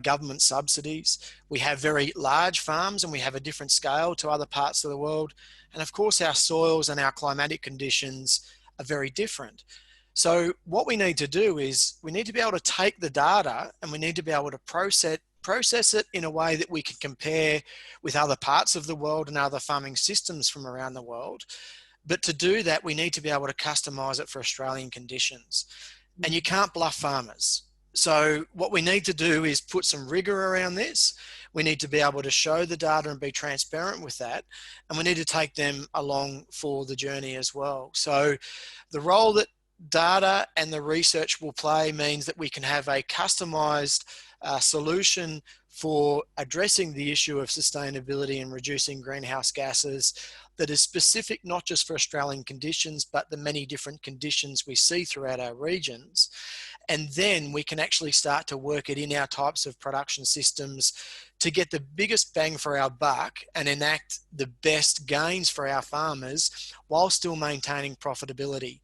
S12: government subsidies. We have very large farms and we have a different scale to other parts of the world. And of course, our soils and our climatic conditions are very different. So what we need to do is we need to be able to take the data and we need to be able to process it in a way that we can compare with other parts of the world and other farming systems from around the world. But to do that, we need to be able to customize it for Australian conditions. And you can't bluff farmers. So what we need to do is put some rigor around this. We need to be able to show the data and be transparent with that. And we need to take them along for the journey as well. So the role that data and the research will play means that we can have a customized solution for addressing the issue of sustainability and reducing greenhouse gases that is specific not just for Australian conditions, but the many different conditions we see throughout our regions. And then we can actually start to work it in our types of production systems to get the biggest bang for our buck and enact the best gains for our farmers while still maintaining profitability.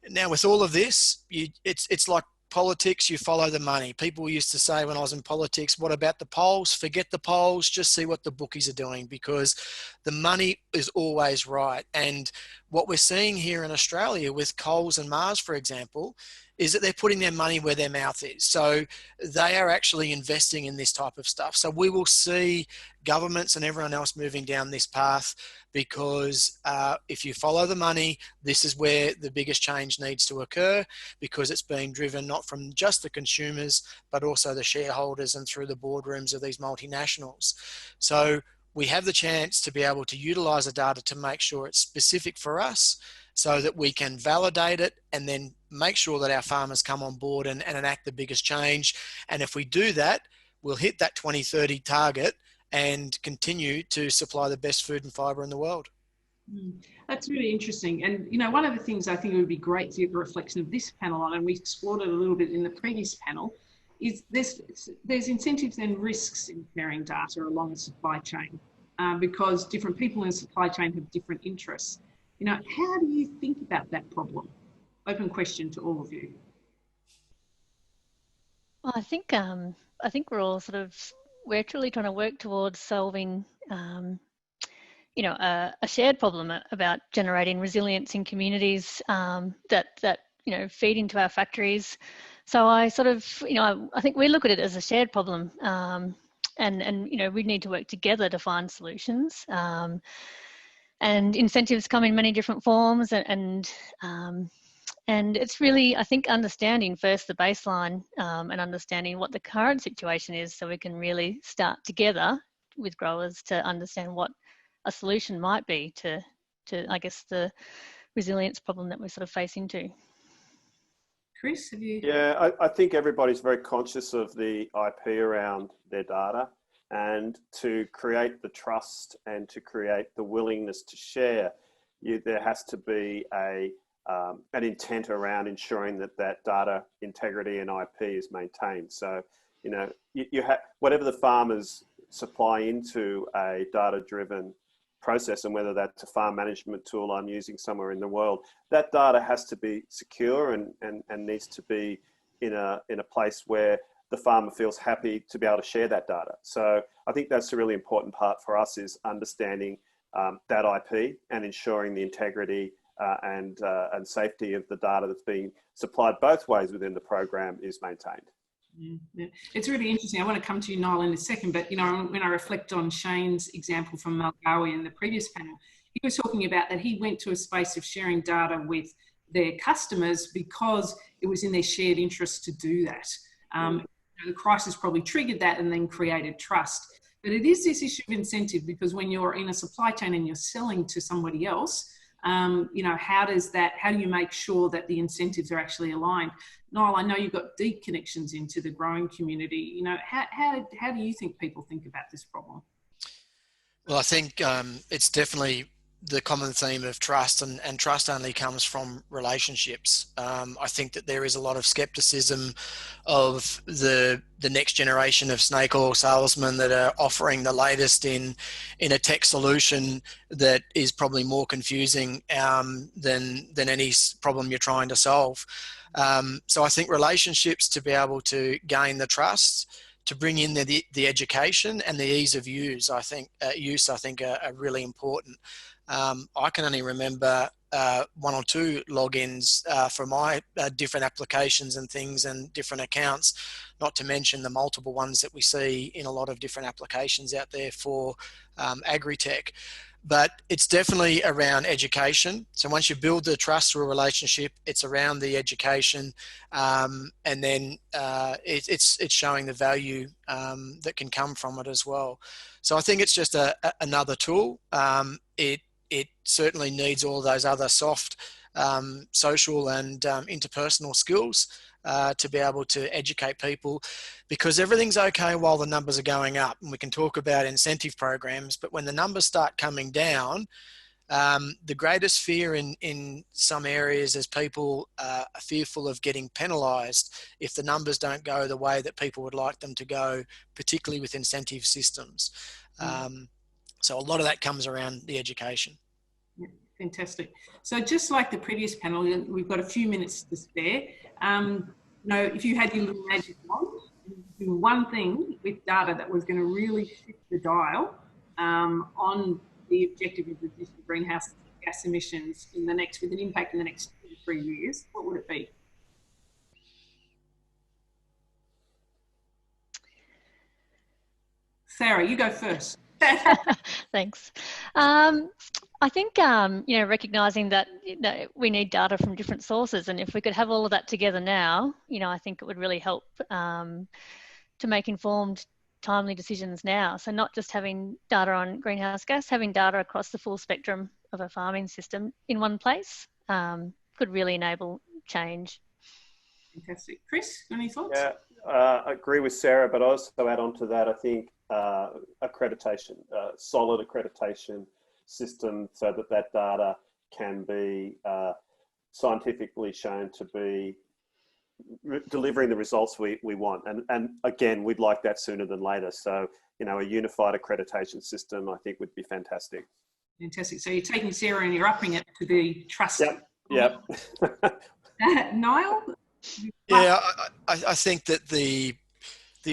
S12: Now, with all of this, it's like politics, you follow the money. People used to say when I was in politics, what about the polls? Forget the polls, just see what the bookies are doing, because the money is always right. And what we're seeing here in Australia with Coles and Mars, for example, is that they're putting their money where their mouth is. So they are actually investing in this type of stuff. So we will see governments and everyone else moving down this path, because if you follow the money, this is where the biggest change needs to occur, because it's being driven not from just the consumers, but also the shareholders and through the boardrooms of these multinationals. So we have the chance to be able to utilize the data to make sure it's specific for us so that we can validate it and then make sure that our farmers come on board and enact the biggest change. And if we do that, we'll hit that 2030 target and continue to supply the best food and fibre in the world.
S6: That's really interesting. And, you know, one of the things I think it would be great to get a reflection of this panel on, and we explored it a little bit in the previous panel, is there's incentives and risks in sharing data along the supply chain because different people in the supply chain have different interests. You know, how do you think about that problem? Open question to all of you.
S10: Well, I think we're all we're truly trying to work towards solving, you know, a shared problem about generating resilience in communities that you know, feed into our factories. So I you know, I think we look at it as a shared problem, and you know, we need to work together to find solutions. And incentives come in many different forms, and it's really, I think, understanding first the baseline and understanding what the current situation is, so we can really start together with growers to understand what a solution might be to I guess the resilience problem that we face into.
S6: Chris, have you?
S11: Yeah, I think everybody's very conscious of the IP around their data, and to create the trust and to create the willingness to share, there has to be an intent around ensuring that data integrity and IP is maintained. So, you know, you have whatever the farmers supply into a data-driven process, and whether that's a farm management tool I'm using somewhere in the world, that data has to be secure and needs to be in a place where the farmer feels happy to be able to share that data. So I think that's a really important part for us, is understanding that IP and ensuring the integrity and safety of the data that's being supplied both ways within the program is maintained.
S6: Yeah. It's really interesting. I want to come to you, Nile, in a second, but you know, when I reflect on Shane's example from Malgawi in the previous panel, he was talking about that he went to a space of sharing data with their customers because it was in their shared interest to do that. You know, the crisis probably triggered that and then created trust. But it is this issue of incentive, because when you're in a supply chain and you're selling to somebody else, you know, how do you make sure that the incentives are actually aligned? Niall, I know you've got deep connections into the growing community. You know, how do you think people think about this problem?
S12: Well, I think it's definitely the common theme of trust, and trust only comes from relationships. I think that there is a lot of skepticism of the next generation of snake oil salesmen that are offering the latest in a tech solution that is probably more confusing than any problem you're trying to solve. So I think relationships, to be able to gain the trust, to bring in the education and the ease of use, I think are really important. I can only remember one or two logins for my different applications and things and different accounts, not to mention the multiple ones that we see in a lot of different applications out there for agri-tech. But it's definitely around education. So once you build the trust through a relationship, it's around the education, and then it's showing the value that can come from it as well. So I think it's just another tool. It certainly needs all those other soft social and interpersonal skills to be able to educate people, because everything's okay while the numbers are going up, and we can talk about incentive programs, but when the numbers start coming down, the greatest fear in some areas is people are fearful of getting penalised if the numbers don't go the way that people would like them to go, particularly with incentive systems. So a lot of that comes around the education.
S6: Yeah, fantastic. So just like the previous panel, we've got a few minutes to spare. You know, if you had your little magic wand, do one thing with data that was going to really shift the dial on the objective of reducing greenhouse gas emissions with an impact in the next 2 to 3 years, what would it be? Sarah, you go first.
S10: Thanks. I think, you know, recognising that we need data from different sources, and if we could have all of that together now, you know, I think it would really help to make informed, timely decisions now. So not just having data on greenhouse gas, having data across the full spectrum of a farming system in one place, could really enable change.
S6: Fantastic. Chris, any thoughts?
S11: Yeah, I agree with Sarah, but I also add on to that, I think accreditation, solid accreditation system so that that data can be scientifically shown to be delivering the results we want. And again, we'd like that sooner than later. So, you know, a unified accreditation system, I think, would be fantastic.
S6: Fantastic. So you're taking Sarah and you're upping it to be trusted.
S11: Yep.
S6: Niall?
S12: Yeah, I think that the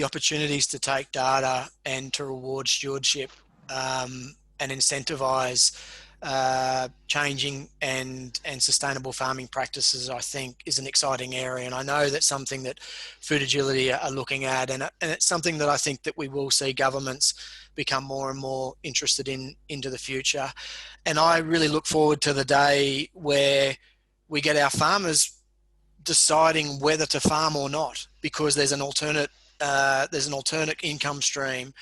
S12: opportunities to take data and to reward stewardship and incentivize changing and sustainable farming practices, I think, is an exciting area. And I know that's something that Food Agility are looking at, and it's something that I think that we will see governments become more and more interested in into the future. And I really look forward to the day where we get our farmers deciding whether to farm or not, because there's an alternate income stream.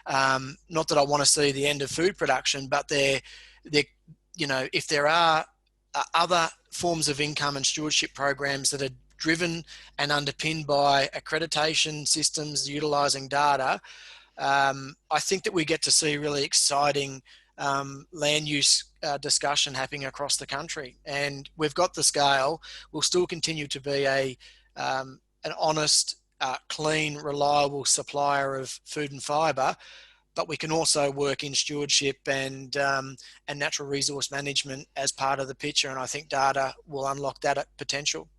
S12: Not that I want to see the end of food production, but you know, if there are other forms of income and stewardship programs that are driven and underpinned by accreditation systems utilizing data, I think that we get to see really exciting land use discussion happening across the country. And we've got the scale. We'll still continue to be an honest, clean, reliable supplier of food and fibre, but we can also work in stewardship and natural resource management as part of the picture. And I think data will unlock that potential.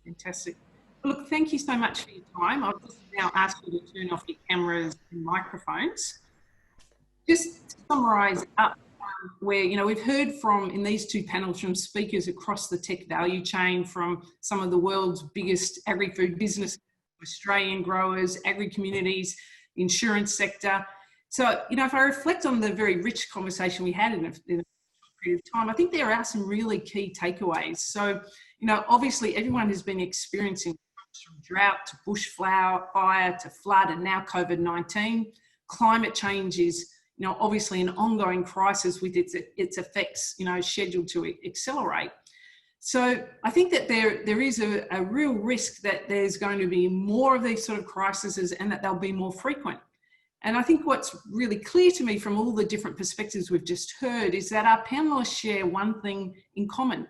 S6: Fantastic. Look, thank you so much for your time. I'll just now ask you to turn off your cameras and microphones. Just to summarise up, where, you know, we've heard from, in these two panels, from speakers across the tech value chain, from some of the world's biggest agri-food businesses, Australian growers, agri-communities, insurance sector. So, you know, if I reflect on the very rich conversation we had in a period of time, I think there are some really key takeaways. So, you know, obviously everyone has been experiencing from drought to bushfire, fire to flood, and now COVID-19. Climate change is, you know, obviously an ongoing crisis with its effects, you know, scheduled to accelerate. So I think that there is a real risk that there's going to be more of these sort of crises and that they'll be more frequent. And I think what's really clear to me from all the different perspectives we've just heard is that our panelists share one thing in common.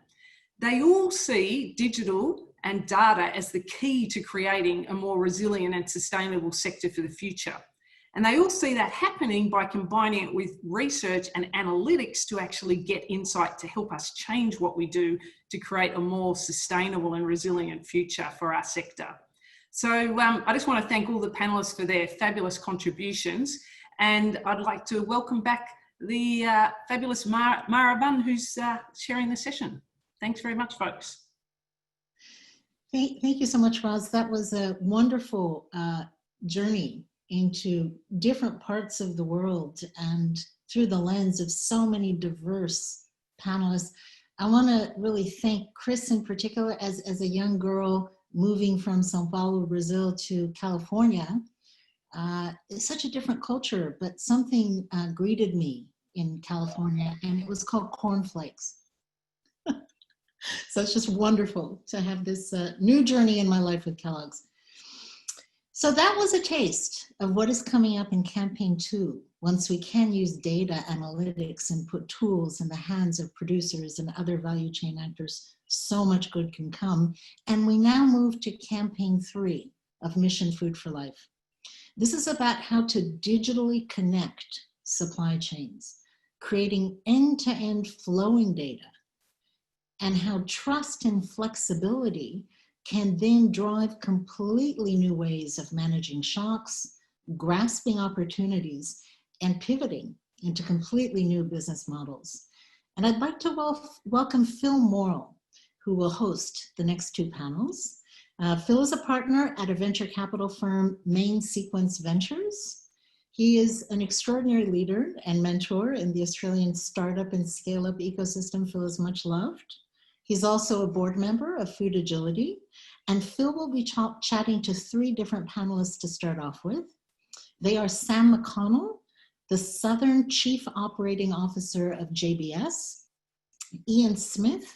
S6: They all see digital and data as the key to creating a more resilient and sustainable sector for the future. And they all see that happening by combining it with research and analytics to actually get insight to help us change what we do to create a more sustainable and resilient future for our sector. So I just want to thank all the panelists for their fabulous contributions. And I'd like to welcome back the fabulous Mara Bunn, who's sharing the session. Thanks very much, folks.
S1: Thank you so much, Roz. That was a wonderful journey into different parts of the world and through the lens of so many diverse panelists. I want to really thank Chris in particular. As a young girl moving from Sao Paulo, Brazil to California, it's such a different culture, but something greeted me in California, and it was called cornflakes. So it's just wonderful to have this new journey in my life with Kellogg's. So that was a taste of what is coming up in campaign 2, once we can use data analytics and put tools in the hands of producers and other value chain actors. So much good can come. And we now move to campaign 3 of Mission Food for Life. This is about how to digitally connect supply chains, creating end-to-end flowing data, and how trust and flexibility can then drive completely new ways of managing shocks, grasping opportunities, and pivoting into completely new business models. And I'd like to welcome Phil Morrell, who will host the next 2 panels. Phil is a partner at a venture capital firm, Main Sequence Ventures. He is an extraordinary leader and mentor in the Australian startup and scale-up ecosystem. Phil is much loved. He's also a board member of Food Agility, and Phil will be chatting to 3 different panelists to start off with. They are Sam McConnell, the Southern Chief Operating Officer of JBS, Ian Smith,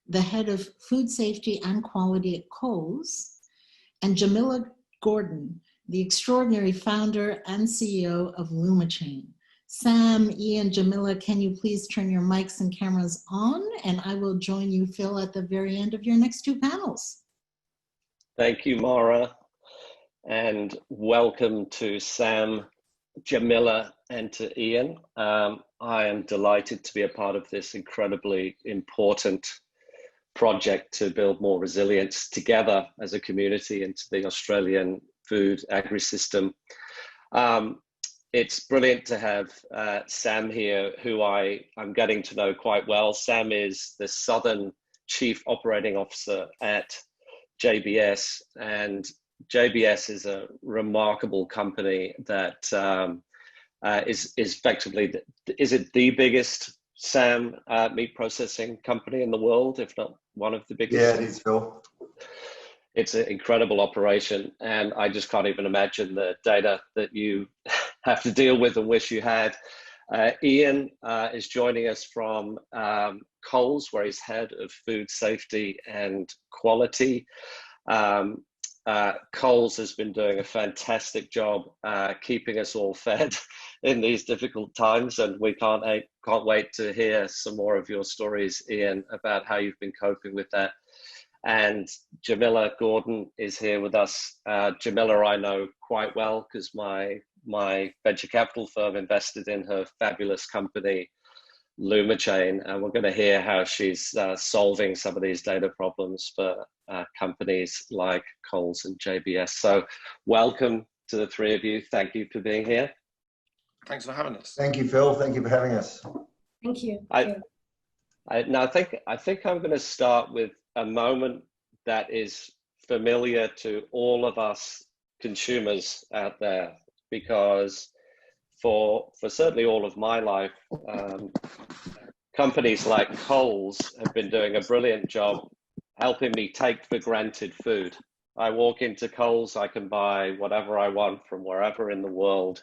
S1: the head of food safety and quality at Coles, and Jamila Gordon, the extraordinary founder and CEO of LumaChain. Sam, Ian, Jamila, can you please turn your mics and cameras on? And I will join you, Phil, at the very end of your next two panels.
S13: Thank you, Mara. And welcome to Sam, Jamila, and to Ian. I am delighted to be a part of this incredibly important project to build more resilience together as a community into the Australian food agri-system. It's brilliant to have Sam here, who I'm getting to know quite well. Sam is the Southern Chief Operating Officer at JBS, and JBS is a remarkable company that is effectively, is it the biggest, Sam, meat processing company in the world, if not one of the biggest?
S14: Yeah, it is, Phil.
S13: It's an incredible operation, and I just can't even imagine the data that you have to deal with and wish you had. Ian is joining us from Coles, where he's head of food safety and quality. Coles has been doing a fantastic job keeping us all fed in these difficult times, and we can't wait to hear some more of your stories, Ian, about how you've been coping with that. And Jamila Gordon is here with us. Jamila I know quite well because my venture capital firm invested in her fabulous company, LumaChain, and we're going to hear how she's solving some of these data problems for companies like Coles and JBS. So welcome to the three of you. Thank you for being here.
S12: Thanks for having us.
S14: Thank you, Phil. Thank you for having us.
S9: Thank you.
S13: I think I'm going to start with a moment that is familiar to all of us consumers out there, because for certainly all of my life, companies like Coles have been doing a brilliant job helping me take for granted food. I walk into Coles, I can buy whatever I want from wherever in the world,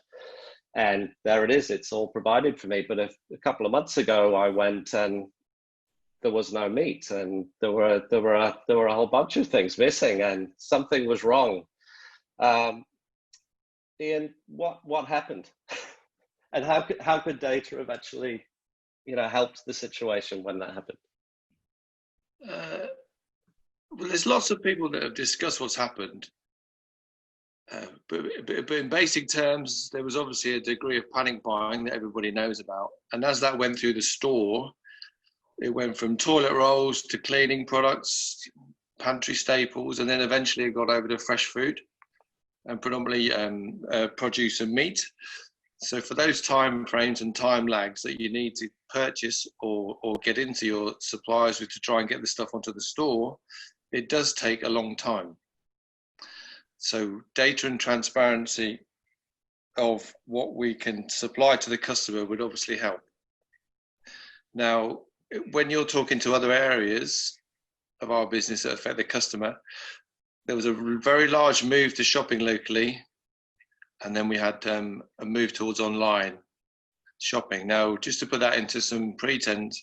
S13: and there it is, it's all provided for me. But a couple of months ago, I went and there was no meat, and there were a whole bunch of things missing, and something was wrong. Ian, what happened? And how could data have actually, helped the situation when that happened?
S15: Well, there's lots of people that have discussed what's happened, but in basic terms, there was obviously a degree of panic buying that everybody knows about, and as that went through the store, it went from toilet rolls to cleaning products, pantry staples, and then eventually it got over to fresh food and predominantly produce and meat. So for those time frames and time lags that you need to purchase or get into your suppliers with to try and get the stuff onto the store, it does take a long time. So data and transparency of what we can supply to the customer would obviously help. Now, when you're talking to other areas of our business that affect the customer, there was a very large move to shopping locally, and then we had a move towards online shopping. Now, just to put that into some pretense,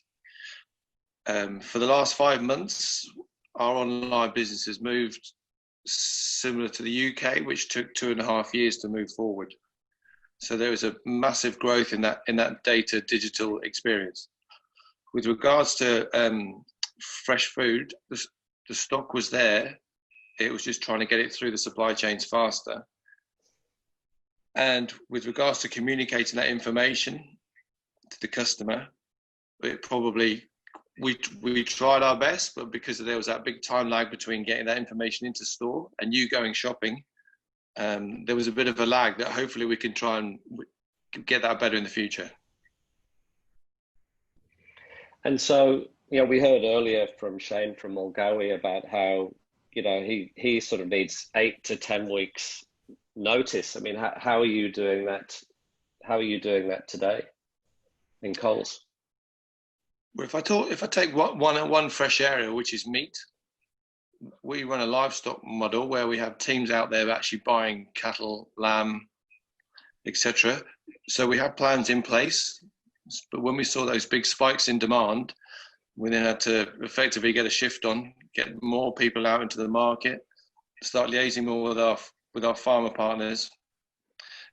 S15: for the last 5 months, our online business has moved similar to the UK, which took 2.5 years to move forward. So there was a massive growth in that data digital experience. With regards to fresh food, the stock was there. It was just trying to get it through the supply chains faster. And with regards to communicating that information to the customer, it probably, we tried our best, but because there was that big time lag between getting that information into store and you going shopping, there was a bit of a lag that hopefully we can try and get that better in the future.
S13: And so, we heard earlier from Shane from Mulgowie about how, he sort of needs 8 to 10 weeks notice. I mean, how are you doing that? How are you doing that today in Coles?
S15: Well, if I take one fresh area, which is meat, we run a livestock model where we have teams out there actually buying cattle, lamb, etc. So we have plans in place, but when we saw those big spikes in demand, We then had to effectively get a shift on, get more people out into the market, start liaising more with our farmer partners,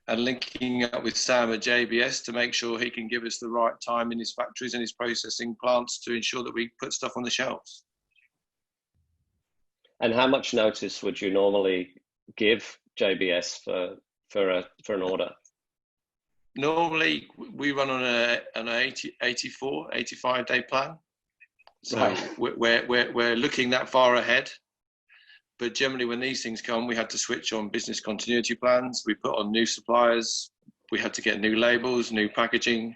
S15: and linking up with Sam at JBS to make sure he can give us the right time in his factories and his processing plants to ensure that we put stuff on the shelves.
S13: And how much notice would you normally give JBS for an order?
S15: Normally, we run on an 85 day plan. So
S13: Right.
S15: we're looking that far ahead. But generally, when these things come, we had to switch on business continuity plans. We put on new suppliers. We had to get new labels, new packaging,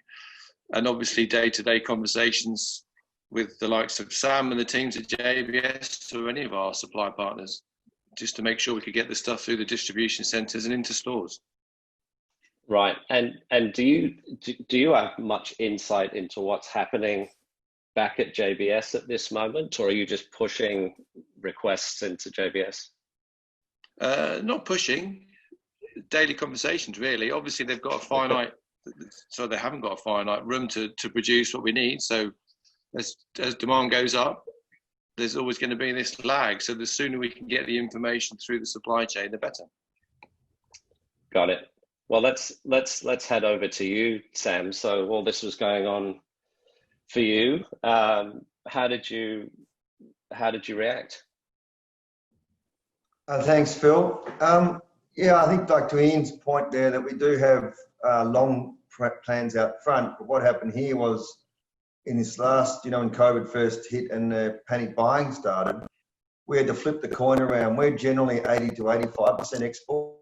S15: and obviously day-to-day conversations with the likes of Sam and the teams at JBS or any of our supply partners, just to make sure we could get the stuff through the distribution centres and into stores.
S13: Right. And do you have much insight into what's happening back at JBS at this moment, or are you just pushing requests into JBS?
S15: Not pushing, daily conversations really. Obviously they've got a finite, so they haven't got a finite room to produce what we need. So as demand goes up, there's always going to be this lag. So the sooner we can get the information through the supply chain, the better.
S13: Got it. Well, let's head over to you, Sam. So all this was going on for you. How did you react?
S14: Thanks, Phil. Yeah, I think like to Ian's point there that we do have long plans out front. But what happened here was in this last, when COVID first hit and the panic buying started, we had to flip the coin around. We're generally 80 to 85% export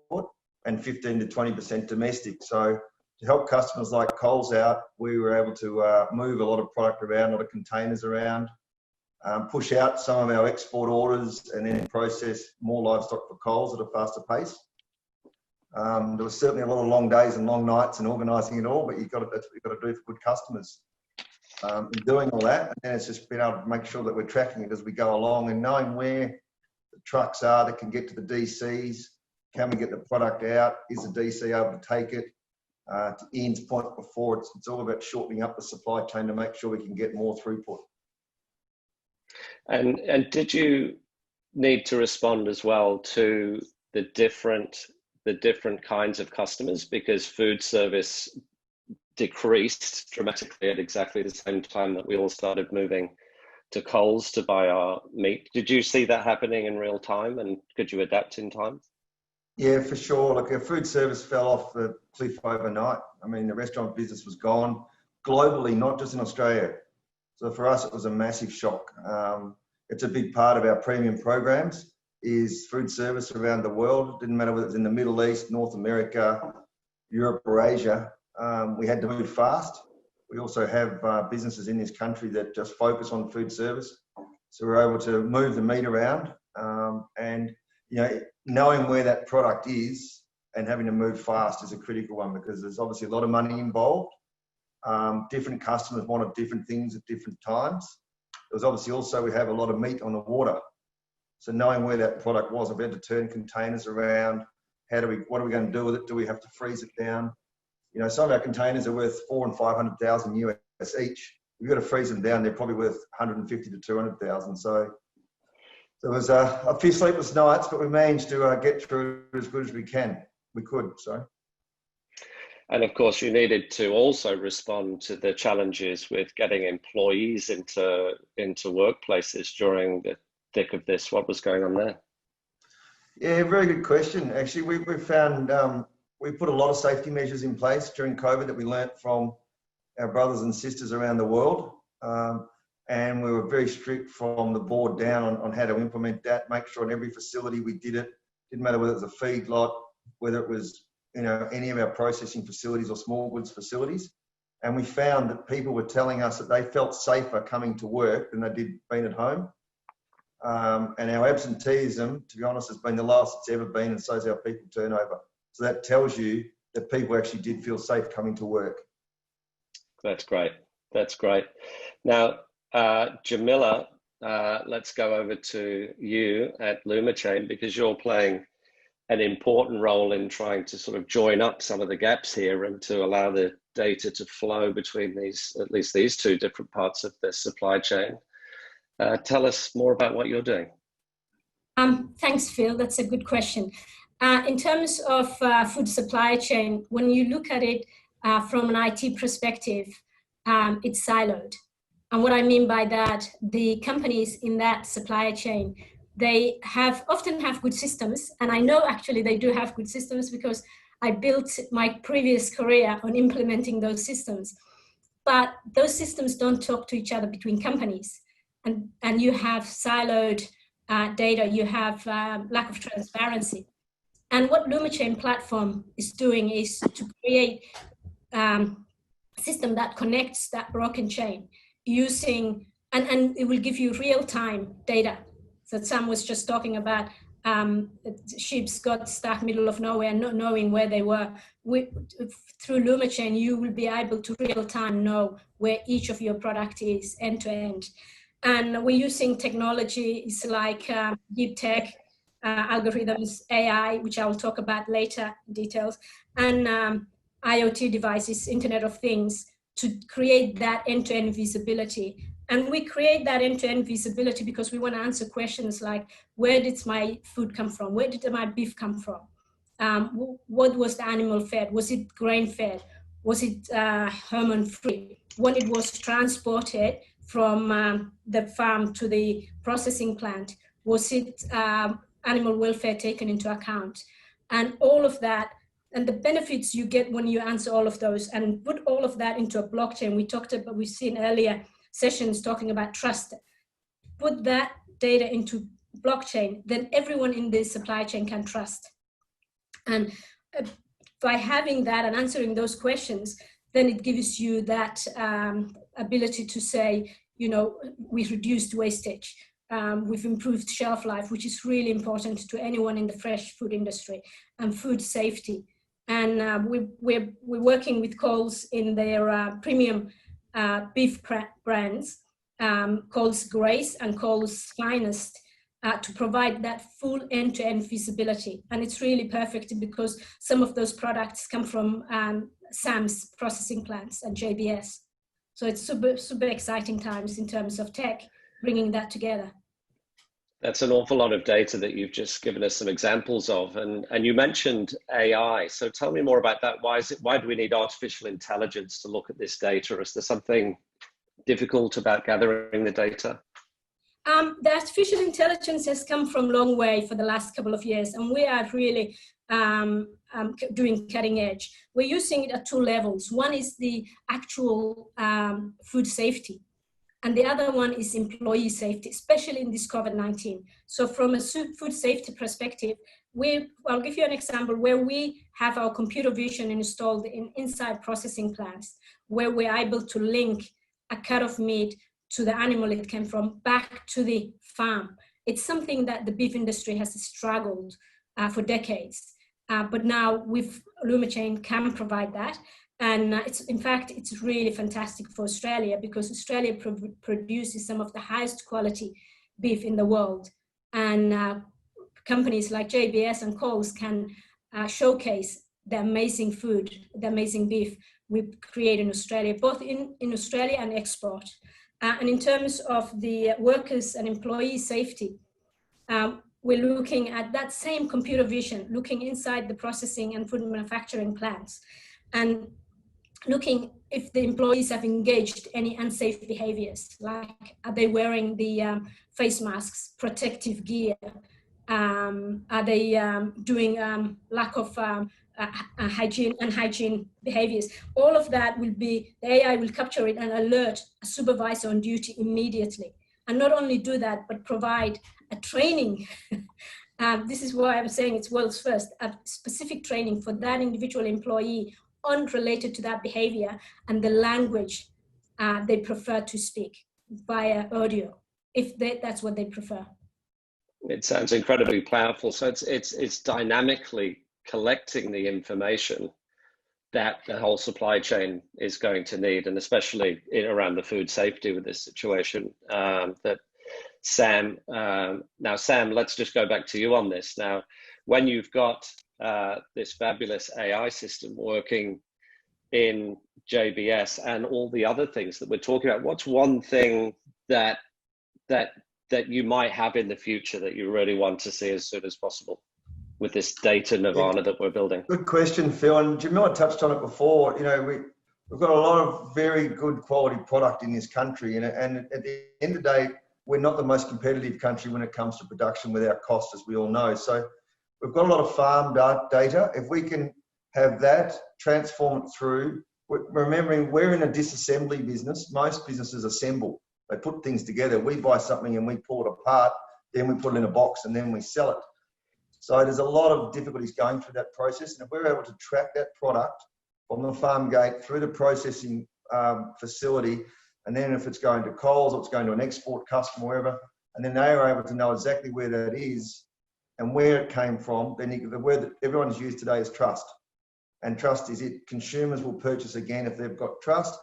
S14: and 15 to 20% domestic. So to help customers like Coles out, we were able to move a lot of product around, a lot of containers around, push out some of our export orders, and then process more livestock for Coles at a faster pace. There was certainly a lot of long days and long nights in organising it all, but that's what you've got to do for good customers. In doing all that, and then it's just been able to make sure that we're tracking it as we go along and knowing where the trucks are that can get to the DCs. Can we get the product out? Is the DC able to take it? To Ian's point before, it's all about shortening up the supply chain to make sure we can get more throughput.
S13: And did you need to respond as well to the different kinds of customers, because food service decreased dramatically at exactly the same time that we all started moving to Coles to buy our meat? Did you see that happening in real time, and could you adapt in time?
S14: Yeah, for sure. Look, our food service fell off the cliff overnight. I mean, the restaurant business was gone globally, not just in Australia. So for us, it was a massive shock. It's a big part of our premium programs is food service around the world. It didn't matter whether it was in the Middle East, North America, Europe or Asia. We had to move fast. We also have businesses in this country that just focus on food service. So we're able to move the meat around and, knowing where that product is and having to move fast is a critical one, because there's obviously a lot of money involved. Different customers wanted different things at different times. There's obviously also, we have a lot of meat on the water. So knowing where that product was, I've had to turn containers around. What are we going to do with it? Do we have to freeze it down? Some of our containers are worth 400,000 and 500,000 US each. We've got to freeze them down. They're probably worth 150 to 200,000. So there was a few sleepless nights, but we managed to get through it as good as we could.
S13: And of course, you needed to also respond to the challenges with getting employees into workplaces during the thick of this. What was going on there?
S14: Yeah, very good question. Actually, we found we put a lot of safety measures in place during COVID that we learnt from our brothers and sisters around the world. And we were very strict from the board down on how to implement that, make sure in every facility we did it. Didn't matter whether it was a feedlot, whether it was any of our processing facilities or small goods facilities. And we found that people were telling us that they felt safer coming to work than they did being at home. And our absenteeism, to be honest, has been the lowest it's ever been, and so is our people turnover. So that tells you that people actually did feel safe coming to work.
S13: That's great. That's great. Now, Jamila, let's go over to you at Lumachain, because you're playing an important role in trying to sort of join up some of the gaps here and to allow the data to flow between these, at least these two different parts of the supply chain. Tell us more about what you're doing.
S16: Thanks, Phil. That's a good question. In terms of food supply chain, when you look at it from an IT perspective, it's siloed. And what I mean by that, the companies in that supply chain, they often have good systems. And I know actually they do have good systems because I built my previous career on implementing those systems. But those systems don't talk to each other between companies. And you have siloed data, you have lack of transparency. And what LumaChain platform is doing is to create a system that connects that broken chain using, and it will give you real-time data. So Sam was just talking about sheep's got stuck middle of nowhere, not knowing where they were. Through LumaChain, you will be able to real-time know where each of your product is end to end. And we're using technologies like deep tech, algorithms, AI, which I will talk about later in details, and IoT devices, Internet of Things, to create that end-to-end visibility. And we create that end-to-end visibility because we want to answer questions like, where did my food come from? Where did my beef come from? What was the animal fed? Was it grain-fed? Was it hormone-free? When it was transported from the farm to the processing plant, was it animal welfare taken into account? And all of that, and the benefits you get when you answer all of those and put all of that into a blockchain. We've seen earlier sessions talking about trust. Put that data into blockchain, then everyone in the supply chain can trust. And by having that and answering those questions, then it gives you that ability to say, you know, we've reduced wastage. We've improved shelf life, which is really important to anyone in the fresh food industry, and food safety. And we're working with Coles in their premium beef brands, Coles Grace and Coles Finest, to provide that full end-to-end visibility. And it's really perfect because some of those products come from Sam's processing plants and JBS. So it's super exciting times in terms of tech, bringing that together.
S13: That's an awful lot of data that you've just given us some examples of. And you mentioned AI. So tell me more about that. Why do we need artificial intelligence to look at this data? Is there something difficult about gathering the data?
S16: The artificial intelligence has come from a long way for the last couple of years, and we are really doing cutting edge. We're using it at two levels. One is the actual food safety, and the other one is employee safety, especially in this COVID-19. So from a food safety perspective, I'll give you an example where we have our computer vision installed inside processing plants, where we're able to link a cut of meat to the animal it came from back to the farm. It's something that the beef industry has struggled for decades. But now LumaChain can provide that. And in fact, it's really fantastic for Australia because Australia produces some of the highest quality beef in the world. And companies like JBS and Coles can showcase the amazing food, the amazing beef we create in Australia, both in Australia and export. And in terms of the workers and employee safety, we're looking at that same computer vision, looking inside the processing and food manufacturing plants, and looking if the employees have engaged any unsafe behaviors, like are they wearing the face masks, protective gear, are they doing lack of hygiene behaviors. All of that will be, the AI will capture it and alert a supervisor on duty immediately. And not only do that, but provide a training. This is why I'm saying it's world's first, a specific training for that individual employee related to that behavior and the language they prefer to speak via audio, if that's what they prefer.
S13: It sounds incredibly powerful. So it's dynamically collecting the information that the whole supply chain is going to need, and especially around the food safety with this situation that Sam, now Sam, let's just go back to you on this. Now, when you've got this fabulous AI system working in JBS and all the other things that we're talking about, what's one thing that you might have in the future that you really want to see as soon as possible with this data nirvana that we're building?
S14: Good question, Phil. And Jamila touched on it before. You know, we've got a lot of very good quality product in this country, and at the end of the day, we're not the most competitive country when it comes to production with our costs, as we all know. So we've got a lot of farm data. If we can have that, transform it through, remembering we're in a disassembly business. Most businesses assemble. They put things together. We buy something and we pull it apart, then we put it in a box and then we sell it. So there's a lot of difficulties going through that process. And if we're able to track that product from the farm gate through the processing facility, and then if it's going to Coles or it's going to an export customer, wherever, and then they are able to know exactly where that is and where it came from, then the word that everyone's used today is trust. And trust is it. Consumers will purchase again if they've got trust.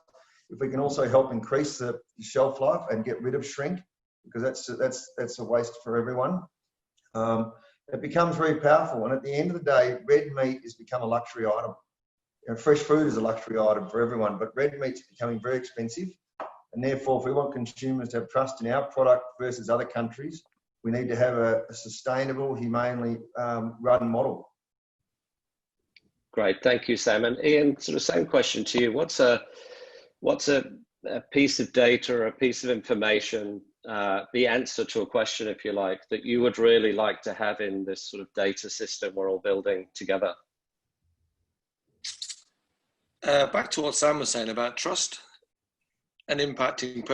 S14: If we can also help increase the shelf life and get rid of shrink, because that's a waste for everyone, it becomes very powerful. And at the end of the day, red meat has become a luxury item. You know, fresh food is a luxury item for everyone, but red meat's becoming very expensive. And therefore, if we want consumers to have trust in our product versus other countries, we need to have a sustainable, humanely run model.
S13: Great, thank you, Sam. And Ian, sort of same question to you. What's a piece of data or a piece of information, the answer to a question, if you like, that you would really like to have in this sort of data system we're all building together?
S15: Back to what Sam was saying about trust and impacting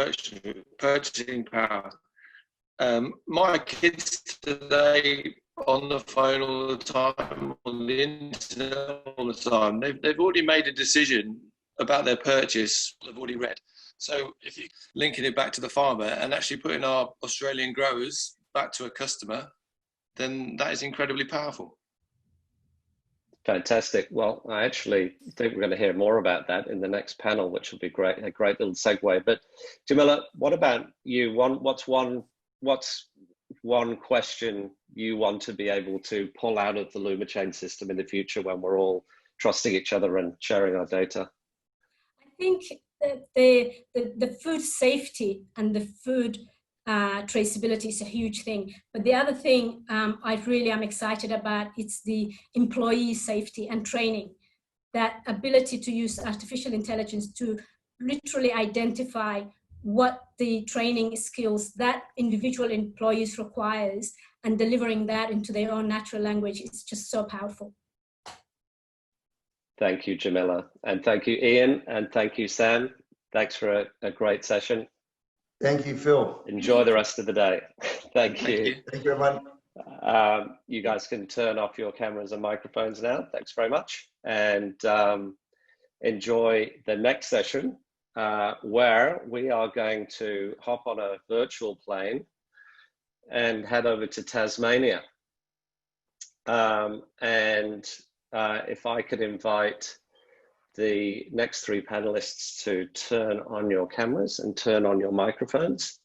S15: purchasing power. My kids today on the phone all the time, on the internet all the time, they've already made a decision about their purchase, they've already read. So if you linking it back to the farmer and actually putting our Australian growers back to a customer, then that is incredibly powerful.
S13: Fantastic. Well, I actually think we're going to hear more about that in the next panel, which will be great, a great little segue. But Jamila, what about you? What's one question you want to be able to pull out of the LumaChain system in the future when we're all trusting each other and sharing our data?
S16: I think that the food safety and the food traceability is a huge thing. But the other thing I really am excited about, it's the employee safety and training. That ability to use artificial intelligence to literally identify what the training skills that individual employees requires and delivering that into their own natural language is just so powerful.
S13: Thank you, Jamila. And thank you, Ian. And thank you, Sam. Thanks for a great session.
S14: Thank you, Phil.
S13: Enjoy the rest of the day. Thank you.
S14: Thank you, everyone.
S13: You guys can turn off your cameras and microphones now. Thanks very much. And enjoy the next session where we are going to hop on a virtual plane and head over to Tasmania. If I could invite the next three panelists to turn on your cameras and turn on your microphones.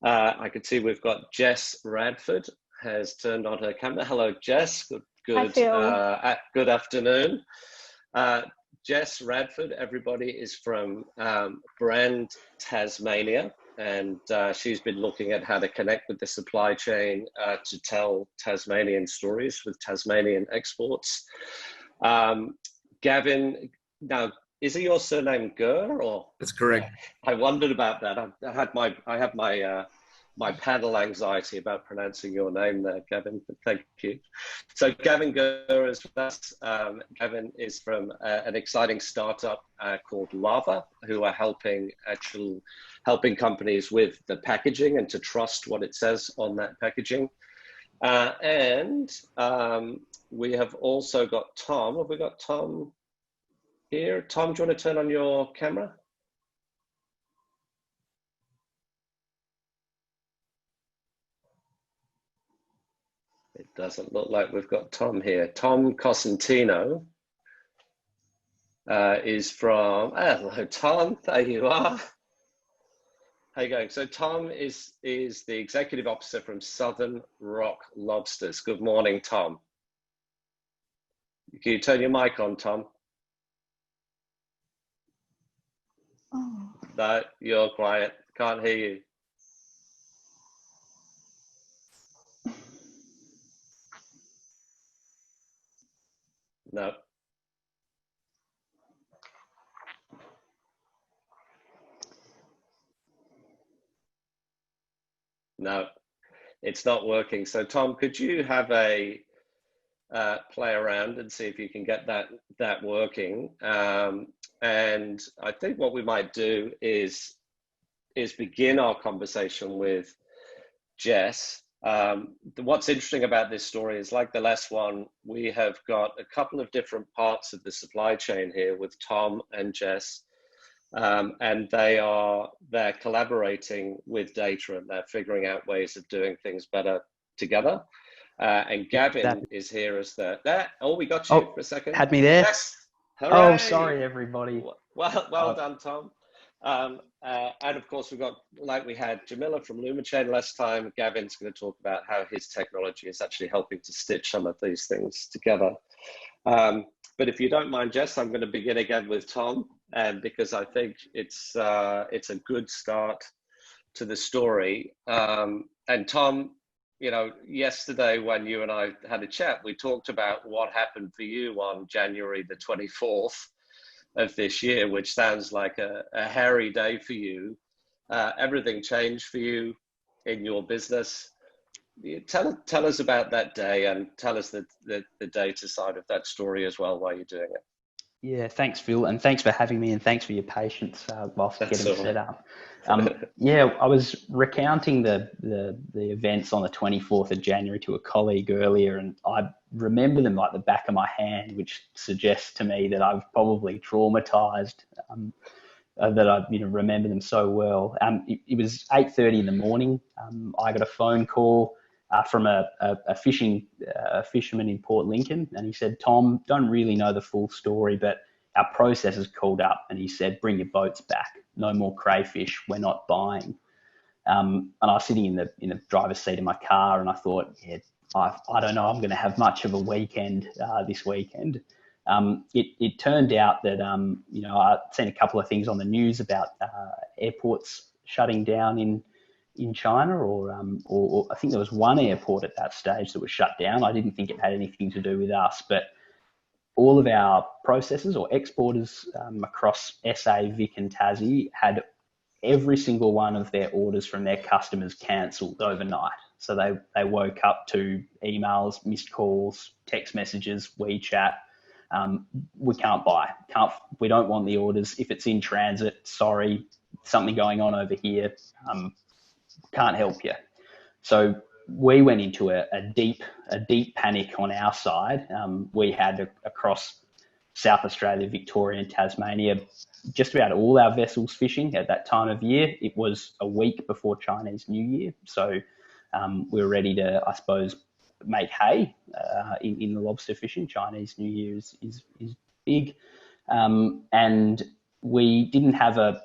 S13: I can see we've got Jess Radford has turned on her camera. Hello, Jess. Good afternoon. Jess Radford, everybody, is from Brand Tasmania, and she's been looking at how to connect with the supply chain to tell Tasmanian stories with Tasmanian exports. Gavin, now, is it your surname Gur or?
S17: That's correct.
S13: I wondered about that. I have my panel anxiety about pronouncing your name there, Gavin, but thank you. So Gavin Gur is with us. Gavin is from an exciting startup called Lava, who are helping companies with the packaging and to trust what it says on that packaging. We have also got Tom. Have we got Tom here? Tom, do you want to turn on your camera? It doesn't look like we've got Tom here. Tom Cosentino is from, hello Tom, there you are. How you going? So Tom is the executive officer from Southern Rock Lobsters. Good morning, Tom. Can you turn your mic on, Tom?
S1: Oh.
S13: No, you're quiet. Can't hear you. No. No, it's not working. So Tom, could you have a play around and see if you can get that working? And I think what we might do is begin our conversation with Jess. What's interesting about this story is, like the last one, we have got a couple of different parts of the supply chain here with Tom and Jess, and they're collaborating with data, and they're figuring out ways of doing things better together. And Gavin is here as oh, we got you for a second.
S17: Had me there.
S13: Yes.
S17: Oh, sorry, everybody.
S13: Well done, Tom. And of course, we've got, like we had Jamila from LumaChain last time. Gavin's going to talk about how his technology is actually helping to stitch some of these things together. But if you don't mind, Jess, I'm going to begin again with Tom, because I think it's a good start to the story. And Tom, you know, yesterday when you and I had a chat, we talked about what happened for you on January the 24th of this year, which sounds like a hairy day for you. Everything changed for you in your business. Tell us about that day, and tell us the data side of that story as well while you're doing it.
S17: Yeah, thanks, Phil, and thanks for having me, and thanks for your patience whilst getting set up. Yeah, I was recounting the events on the 24th of January to a colleague earlier, and I remember them like the back of my hand, which suggests to me that I've probably traumatized, that I remember them so well. It was 8:30 in the morning. I got a phone call from a fisherman in Port Lincoln, and he said, "Tom, don't really know the full story, but our processor's called up," and he said, "Bring your boats back. No more crayfish. We're not buying." And I was sitting in the driver's seat of my car, and I thought, yeah, I don't know, I'm going to have much of a weekend this weekend. It turned out that I'd seen a couple of things on the news about airports shutting down in China, or I think there was one airport at that stage that was shut down. I didn't think it had anything to do with us, but all of our processors or exporters across SA, Vic and Tassie had every single one of their orders from their customers cancelled overnight. So they woke up to emails, missed calls, text messages, WeChat. We can't buy, we don't want the orders. If it's in transit, sorry, something going on over here, can't help you. So we went into a deep panic on our side. We had across South Australia, Victoria and Tasmania, just about all our vessels fishing at that time of year. It was a week before Chinese New Year. So we were ready to, I suppose, make hay in the lobster fishing. Chinese New Year is big. And we didn't have a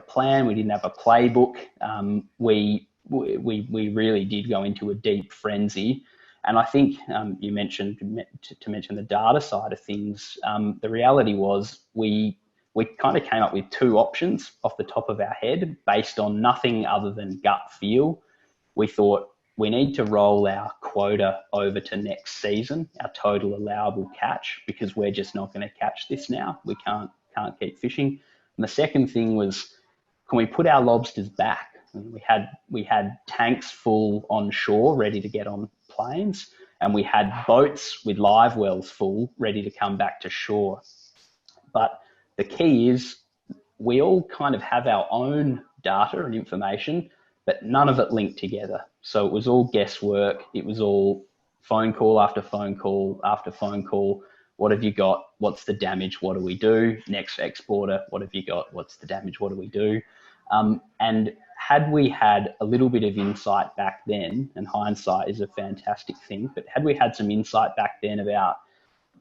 S17: plan. We didn't have a playbook. We really did go into a deep frenzy. And I think you mentioned, to mention the data side of things, the reality was we kind of came up with two options off the top of our head based on nothing other than gut feel. We thought we need to roll our quota over to next season, our total allowable catch, because we're just not going to catch this now. We can't keep fishing. And the second thing was, can we put our lobsters back? And we had tanks full on shore, ready to get on planes, and we had boats with live wells full, ready to come back to shore. But the key is we all kind of have our own data and information, but none of it linked together. So it was all guesswork. It was all phone call after phone call after phone call. What have you got? What's the damage? What do we do? Next exporter, what have you got? What's the damage? What do we do? And had we had a little bit of insight back then, and hindsight is a fantastic thing, but had we had some insight back then about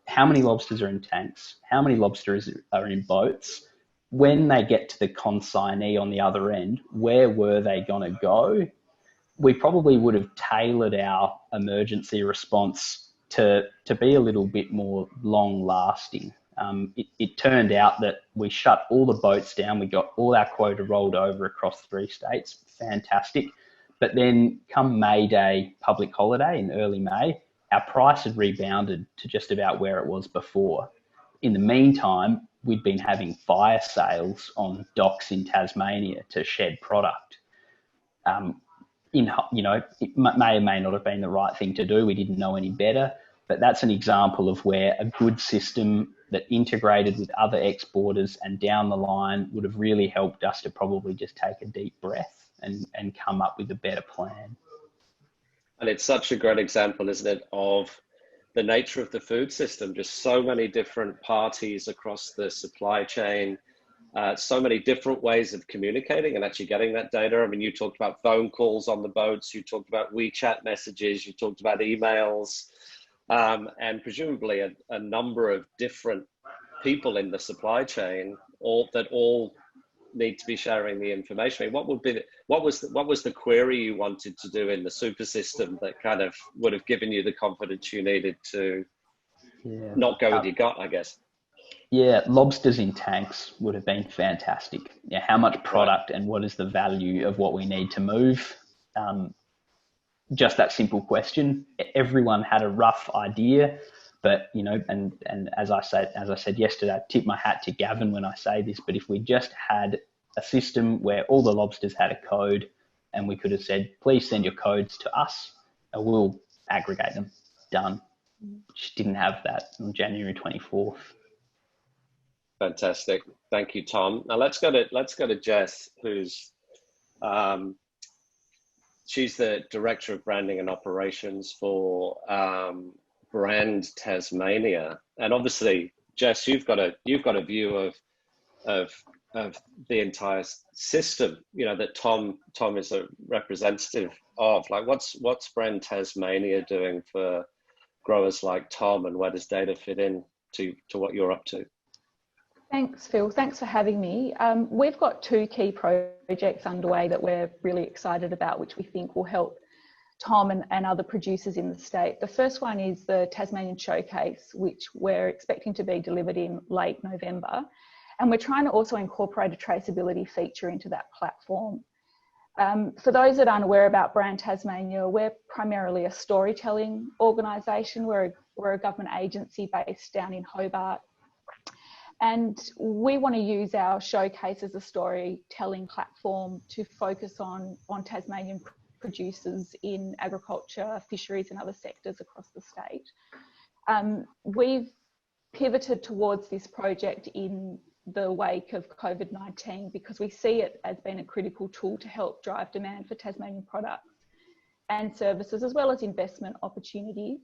S17: how many lobsters are in tanks, how many lobsters are in boats, when they get to the consignee on the other end, where were they going to go? We probably would have tailored our emergency response to be a little bit more long lasting. It turned out that we shut all the boats down. We got all our quota rolled over across 3 states. Fantastic. But then come May Day, public holiday in early May, our price had rebounded to just about where it was before. In the meantime, we'd been having fire sales on docks in Tasmania to shed product. It may or may not have been the right thing to do. We didn't know any better, but that's an example of where a good system that integrated with other exporters and down the line would have really helped us to probably just take a deep breath and come up with a better plan.
S13: And it's such a great example, isn't it, of the nature of the food system, just so many different parties across the supply chain, so many different ways of communicating and actually getting that data. I mean, you talked about phone calls on the boats, you talked about WeChat messages, you talked about emails, and presumably a number of different people in the supply chain, all need to be sharing the information. I mean, what was the query you wanted to do in the super system that kind of would have given you the confidence you needed to not go with your gut, I guess?
S17: Yeah, lobsters in tanks would have been fantastic. Yeah, how much product and what is the value of what we need to move? Just that simple question. Everyone had a rough idea, but and as I said yesterday, I tip my hat to Gavin when I say this, but if we just had a system where all the lobsters had a code and we could have said, please send your codes to us and we'll aggregate them. Done. Just didn't have that on January 24th.
S13: Fantastic. Thank you, Tom. Now let's go to Jess, who's she's the Director of Branding and Operations for Brand Tasmania. And obviously, Jess, you've got a view of the entire system, that Tom is a representative of. Like, what's Brand Tasmania doing for growers like Tom, and where does data fit in to what you're up to?
S18: Thanks, Phil. Thanks for having me. We've got 2 key projects underway that we're really excited about, which we think will help Tom and other producers in the state. The first one is the Tasmanian Showcase, which we're expecting to be delivered in late November. And we're trying to also incorporate a traceability feature into that platform. For those that aren't aware about Brand Tasmania, we're primarily a storytelling organisation. We're a government agency based down in Hobart. And we want to use our showcase as a storytelling platform to focus on Tasmanian producers in agriculture, fisheries and other sectors across the state. We've pivoted towards this project in the wake of COVID-19 because we see it as being a critical tool to help drive demand for Tasmanian products and services, as well as investment opportunities.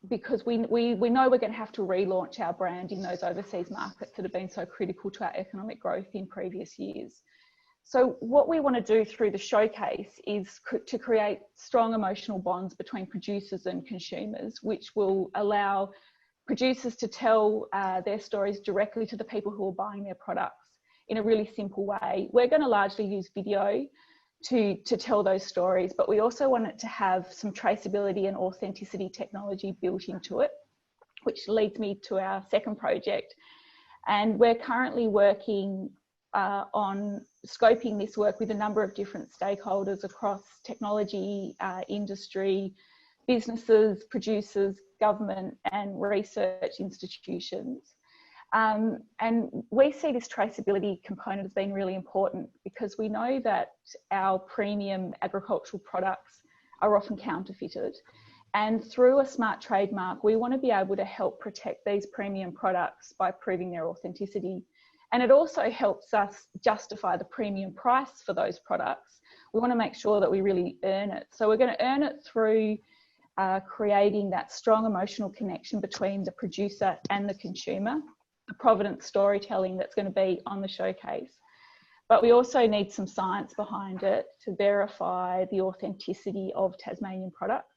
S18: Because we know we're going to have to relaunch our brand in those overseas markets that have been so critical to our economic growth in previous years. So what we want to do through the showcase is to create strong emotional bonds between producers and consumers, which will allow producers to tell their stories directly to the people who are buying their products in a really simple way. We're going to largely use video to tell those stories, but we also want it to have some traceability and authenticity technology built into it, which leads me to our second project. And we're currently working on scoping this work with a number of different stakeholders across technology, industry, businesses, producers, government and research institutions. And we see this traceability component as being really important because we know that our premium agricultural products are often counterfeited. And through a smart trademark, we want to be able to help protect these premium products by proving their authenticity. And it also helps us justify the premium price for those products. We want to make sure that we really earn it. So we're going to earn it through creating that strong emotional connection between the producer and the consumer, the provenance storytelling that's going to be on the showcase. But we also need some science behind it to verify the authenticity of Tasmanian products.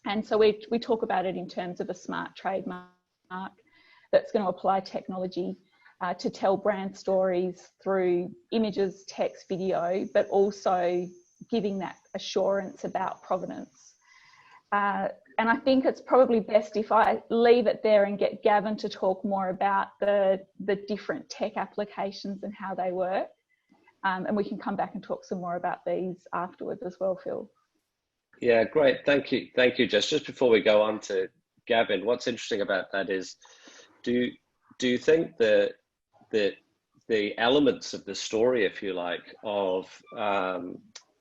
S18: And so we talk about it in terms of a smart trademark that's going to apply technology to tell brand stories through images, text, video, but also giving that assurance about provenance. And I think it's probably best if I leave it there and get Gavin to talk more about the different tech applications and how they work. And we can come back and talk some more about these afterwards as well, Phil.
S13: Yeah, great. Thank you, Jess. Just before we go on to Gavin, what's interesting about that is, do you think that the elements of the story, if you like, of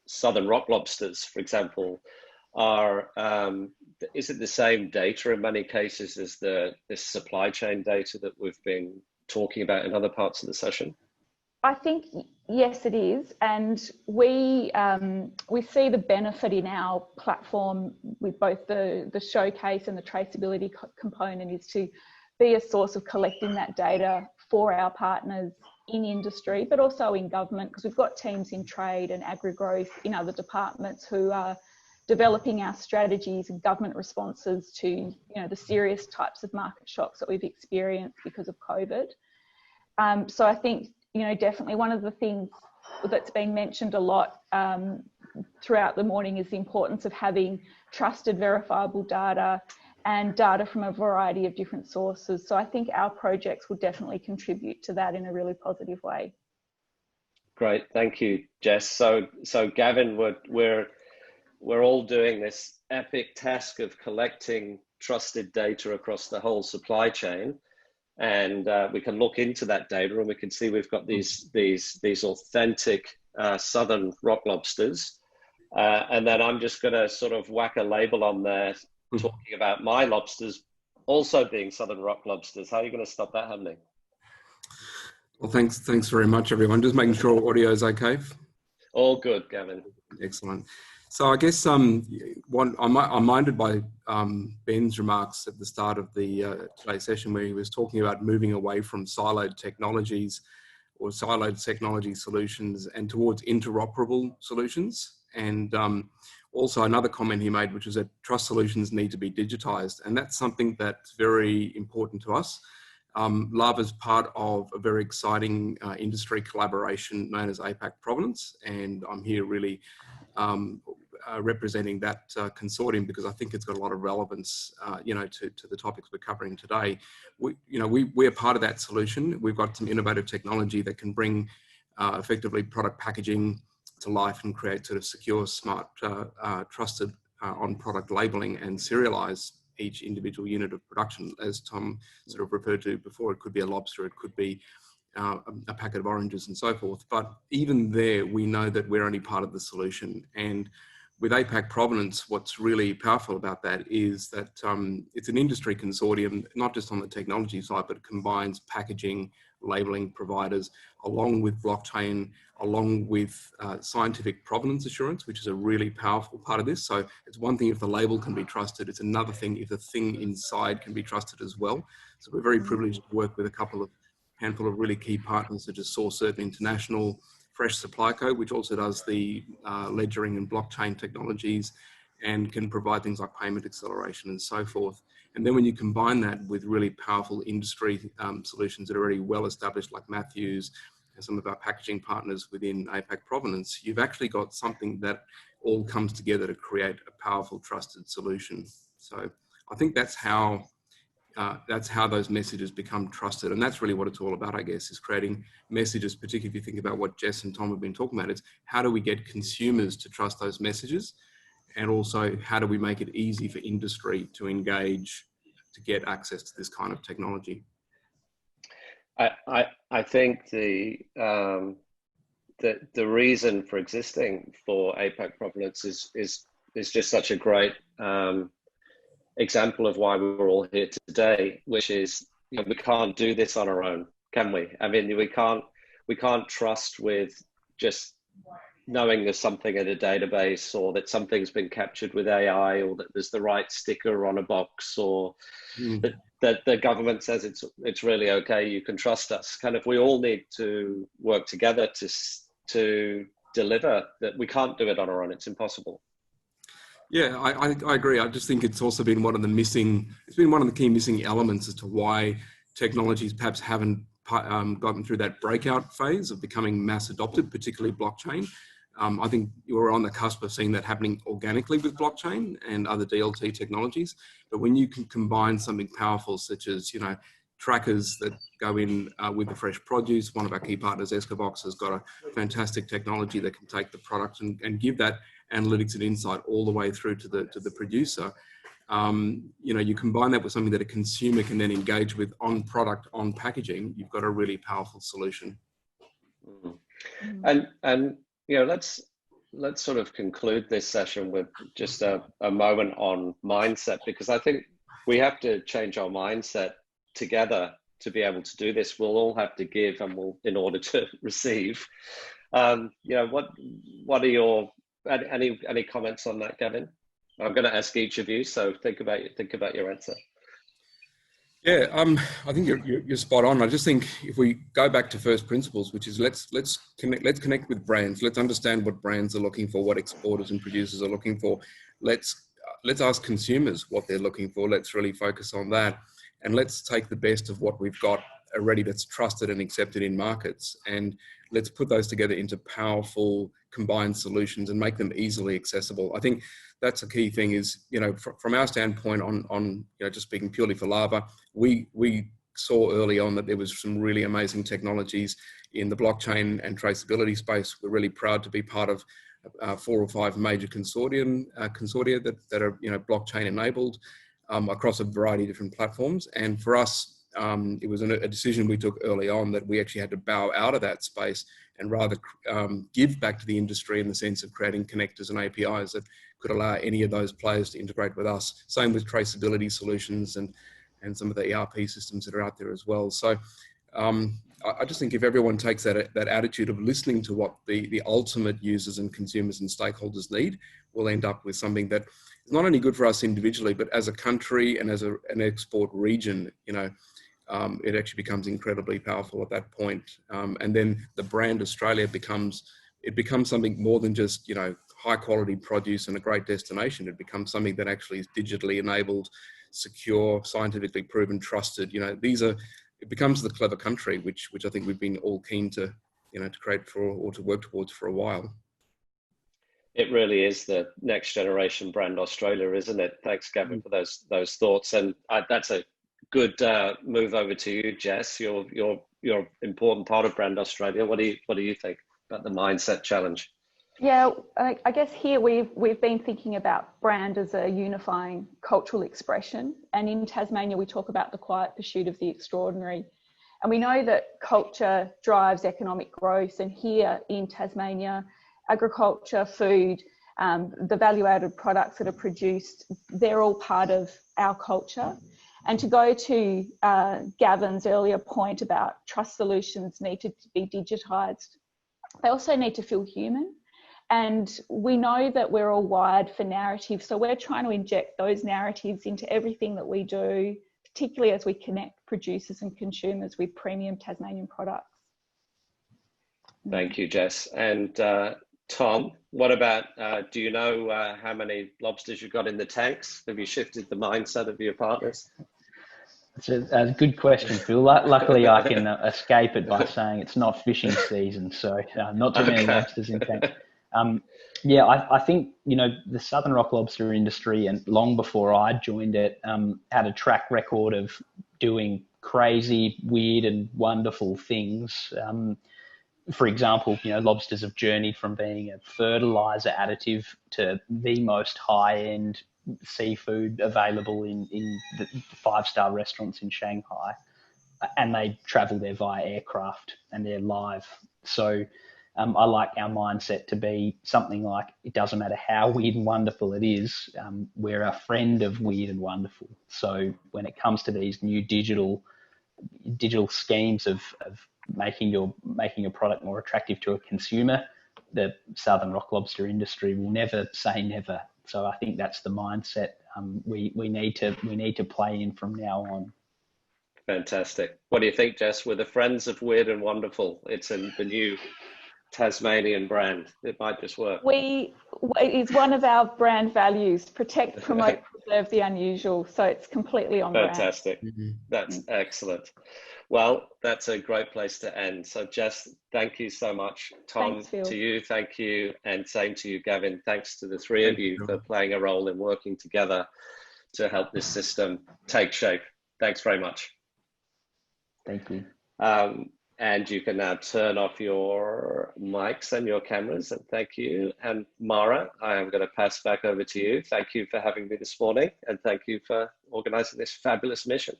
S13: southern rock lobsters, for example, are is it the same data in many cases as this supply chain data that we've been talking about in other parts of the session?
S18: I think yes, it is, and we see the benefit in our platform with both the showcase and the traceability component is to be a source of collecting that data for our partners in industry, but also in government, because we've got teams in trade and agri-growth in other departments who are developing our strategies and government responses to the serious types of market shocks that we've experienced because of COVID. So I think definitely one of the things that's been mentioned a lot throughout the morning is the importance of having trusted, verifiable data and data from a variety of different sources. So I think our projects will definitely contribute to that in a really positive way.
S13: Great, thank you, Jess. So Gavin, we're all doing this epic task of collecting trusted data across the whole supply chain. And we can look into that data and we can see we've got these authentic southern rock lobsters. And then I'm just going to sort of whack a label on there talking about my lobsters also being southern rock lobsters. How are you going to stop that happening?
S19: Well, thanks very much, everyone. Just making sure audio is okay.
S13: All good, Gavin.
S19: Excellent. So I guess I'm minded by Ben's remarks at the start of the today's session, where he was talking about moving away from siloed technologies or siloed technology solutions and towards interoperable solutions. And also another comment he made, which was that trust solutions need to be digitized. And that's something that's very important to us. Lava is part of a very exciting industry collaboration known as APAC Provenance. And I'm here really representing that consortium because I think it's got a lot of relevance, to the topics we're covering today. We're part of that solution. We've got some innovative technology that can bring effectively product packaging to life and create sort of secure, smart, trusted on-product labeling and serialize each individual unit of production. As Tom sort of referred to before, it could be a lobster, it could be a packet of oranges and so forth. But even there, we know that we're only part of the solution. And with APAC Provenance, what's really powerful about that is that it's an industry consortium, not just on the technology side, but it combines packaging, labeling providers, along with blockchain, along with scientific provenance assurance, which is a really powerful part of this. So it's one thing if the label can be trusted, it's another thing if the thing inside can be trusted as well. So we're very privileged to work with a handful of really key partners such as SourceCert International, Fresh Supply Co, which also does the ledgering and blockchain technologies and can provide things like payment acceleration and so forth. And then when you combine that with really powerful industry solutions that are already well established, like Matthews and some of our packaging partners within APAC Provenance, you've actually got something that all comes together to create a powerful, trusted solution. So I think that's how those messages become trusted. And that's really what it's all about, I guess, is creating messages, particularly if you think about what Jess and Tom have been talking about. It's how do we get consumers to trust those messages? And also, how do we make it easy for industry to engage, to get access to this kind of technology?
S13: I think the reason for existing for APAC Provenance is just such a great example of why we're all here today, which is we can't do this on our own, can we? I mean, we can't trust with just knowing there's something in a database or that something's been captured with AI or that there's the right sticker on a box or that the government says it's really okay, you can trust us. Kind of, we all need to work together to deliver that. We can't do it on our own, it's impossible.
S19: Yeah, I agree. I just think it's also been one of the key missing elements as to why technologies perhaps haven't gotten through that breakout phase of becoming mass adopted, particularly blockchain. I think you're on the cusp of seeing that happening organically with blockchain and other DLT technologies. But when you can combine something powerful, such as, trackers that go in with the fresh produce, one of our key partners, Escobox, has got a fantastic technology that can take the product and give that analytics and insight all the way through to the producer. You combine that with something that a consumer can then engage with on product, on packaging, you've got a really powerful solution.
S13: And let's sort of conclude this session with just a moment on mindset, because I think we have to change our mindset together to be able to do this. We'll all have to give in order to receive. What are your any comments on that, Gavin? I'm going to ask each of you, so think about your answer.
S19: Yeah, I think you're spot on. I just think if we go back to first principles, which is let's connect with brands. Let's understand what brands are looking for, what exporters and producers are looking for. Let's ask consumers what they're looking for. Let's really focus on that, and let's take the best of what we've got already that's trusted and accepted in markets, and let's put those together into powerful combined solutions and make them easily accessible. I think that's a key thing is, from our standpoint on just speaking purely for Lava, we saw early on that there was some really amazing technologies in the blockchain and traceability space. We're really proud to be part of 4 or 5 major consortia that are blockchain enabled across a variety of different platforms. And for us, it was a decision we took early on that we actually had to bow out of that space and rather give back to the industry in the sense of creating connectors and APIs that could allow any of those players to integrate with us. Same with traceability solutions and some of the ERP systems that are out there as well. So I just think if everyone takes that attitude of listening to what the ultimate users and consumers and stakeholders need, we'll end up with something that is not only good for us individually, but as a country and as an export region, it actually becomes incredibly powerful at that point. And then the brand Australia becomes something more than just, high quality produce and a great destination. It becomes something that actually is digitally enabled, secure, scientifically proven, trusted. It becomes the clever country, which I think we've been all keen to, to create for or to work towards for a while.
S13: It really is the next generation brand Australia, isn't it? Thanks, Gavin, for those thoughts. And that's a good move over to you, Jess. You're an important part of brand Australia. What do you think about the mindset challenge?
S18: Yeah, I guess here we've been thinking about brand as a unifying cultural expression. And in Tasmania, we talk about the quiet pursuit of the extraordinary. And we know that culture drives economic growth. And here in Tasmania, agriculture, food, the value-added products that are produced, they're all part of our culture. And to go to Gavin's earlier point about trust solutions need to be digitised, they also need to feel human. And we know that we're all wired for narrative. So we're trying to inject those narratives into everything that we do, particularly as we connect producers and consumers with premium Tasmanian products.
S13: Thank you, Jess. And Tom, what about, do you know how many lobsters you've got in the tanks? Have you shifted the mindset of your partners?
S17: It's a good question, Phil. Luckily, I can escape it by saying it's not fishing season, so not too many lobsters in tanks. Yeah, I think, the Southern Rock lobster industry, and long before I joined it, had a track record of doing crazy, weird and wonderful things. For example, lobsters have journeyed from being a fertilizer additive to the most high-end seafood available in the 5-star restaurants in Shanghai, and they travel there via aircraft and they're live. So I like our mindset to be something like, it doesn't matter how weird and wonderful it is, we're a friend of weird and wonderful. So when it comes to these new digital schemes of making your product more attractive to a consumer, the Southern Rock lobster industry will never say never. So I think that's the mindset we need to play in from now on.
S13: Fantastic. What do you think, Jess? We're the friends of weird and wonderful. It's in the new Tasmanian brand. It might just work.
S18: It is one of our brand values: protect, promote, preserve the unusual. So it's completely on brand.
S13: Fantastic. That's excellent. Well, that's a great place to end. So Jess, thank you so much. Tom,
S18: Thanks, Phil.
S13: to you, thank you. And same to you, Gavin. Thanks to the three of you for playing a role in working together to help this system take shape. Thanks very much.
S17: Thank you.
S13: And you can now turn off your mics and your cameras, and thank you. And Mara, I am going to pass back over to you. Thank you for having me this morning, and thank you for organising this fabulous mission.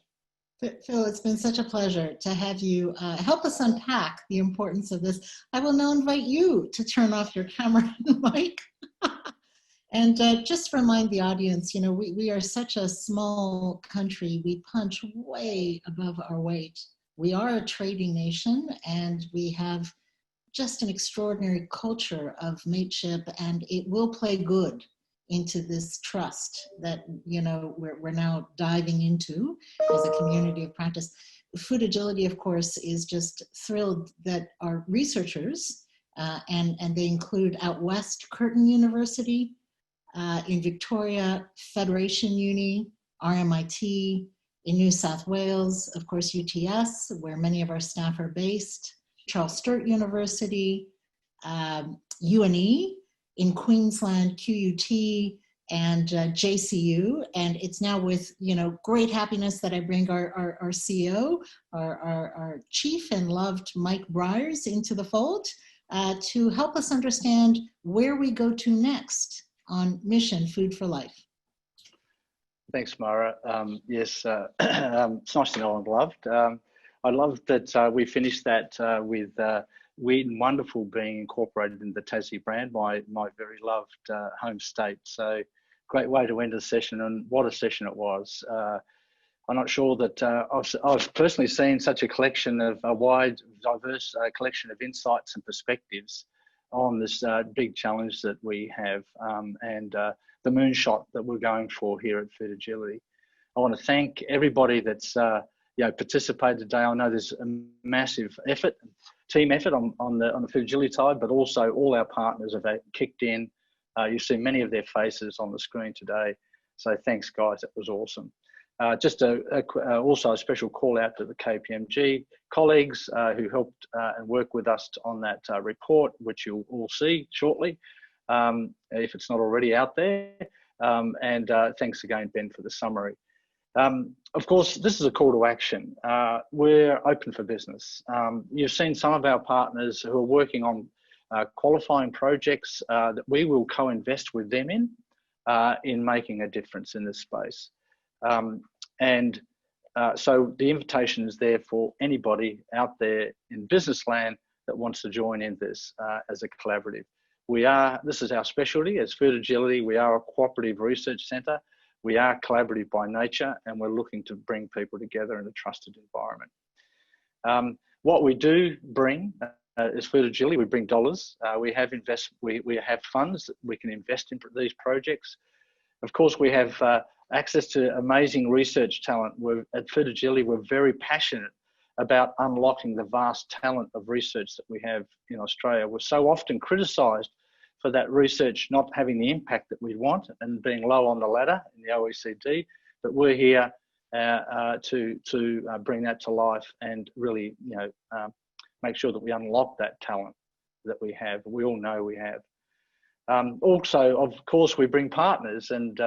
S1: Phil, it's been such a pleasure to have you help us unpack the importance of this. I will now invite you to turn off your camera and mic. And just remind the audience, you know, we are such a small country. We punch way above our weight. We are a trading nation, and we have just an extraordinary culture of mateship, and it will play good into this trust that, you know, we're now diving into as a community of practice. Food Agility, of course, is just thrilled that our researchers, and they include out west Curtin University, in Victoria, Federation Uni, RMIT, in New South Wales, of course, UTS, where many of our staff are based, Charles Sturt University, UNE, in Queensland, QUT, and JCU. And it's now with, you know, great happiness that I bring our CEO, our chief and loved Mike Briers into the fold to help us understand where we go to next on Mission Food for Life.
S4: Thanks, Mara. Yes, it's nice to know I'm loved. I love that we finished that with Weird and Wonderful being incorporated in the Tassie brand, my very loved home state. So great way to end the session, and what a session it was. I'm not sure that I've personally seen such a collection of a wide, diverse collection of insights and perspectives on this big challenge that we have, and the moonshot that we're going for here at Food Agility. I want to thank everybody that's participated today. I know there's a massive effort, team effort on the Food Agility side, but also all our partners have kicked in. You see many of their faces on the screen today. So thanks, guys. That was awesome. Just also a special call out to the KPMG colleagues who helped and worked with us on that report, which you'll all see shortly, if it's not already out there. And thanks again, Ben, for the summary. Of course, this is a call to action. We're open for business. You've seen some of our partners who are working on qualifying projects that we will co-invest with them in making a difference in this space. So the invitation is there for anybody out there in business land that wants to join in this as a collaborative. This is our specialty as Food Agility. We are a cooperative research centre. We are collaborative by nature, and we're looking to bring people together in a trusted environment. What we do bring as Food Agility, we bring dollars. We have funds that we can invest in these projects. Of course, we have access to amazing research talent. At Food Agility, we're very passionate about unlocking the vast talent of research that we have in Australia. We're so often criticised for that research not having the impact that we want and being low on the ladder in the OECD, but we're here to bring that to life and really, make sure that we unlock that talent that we have. We all know we have. Also, of course, we bring partners, and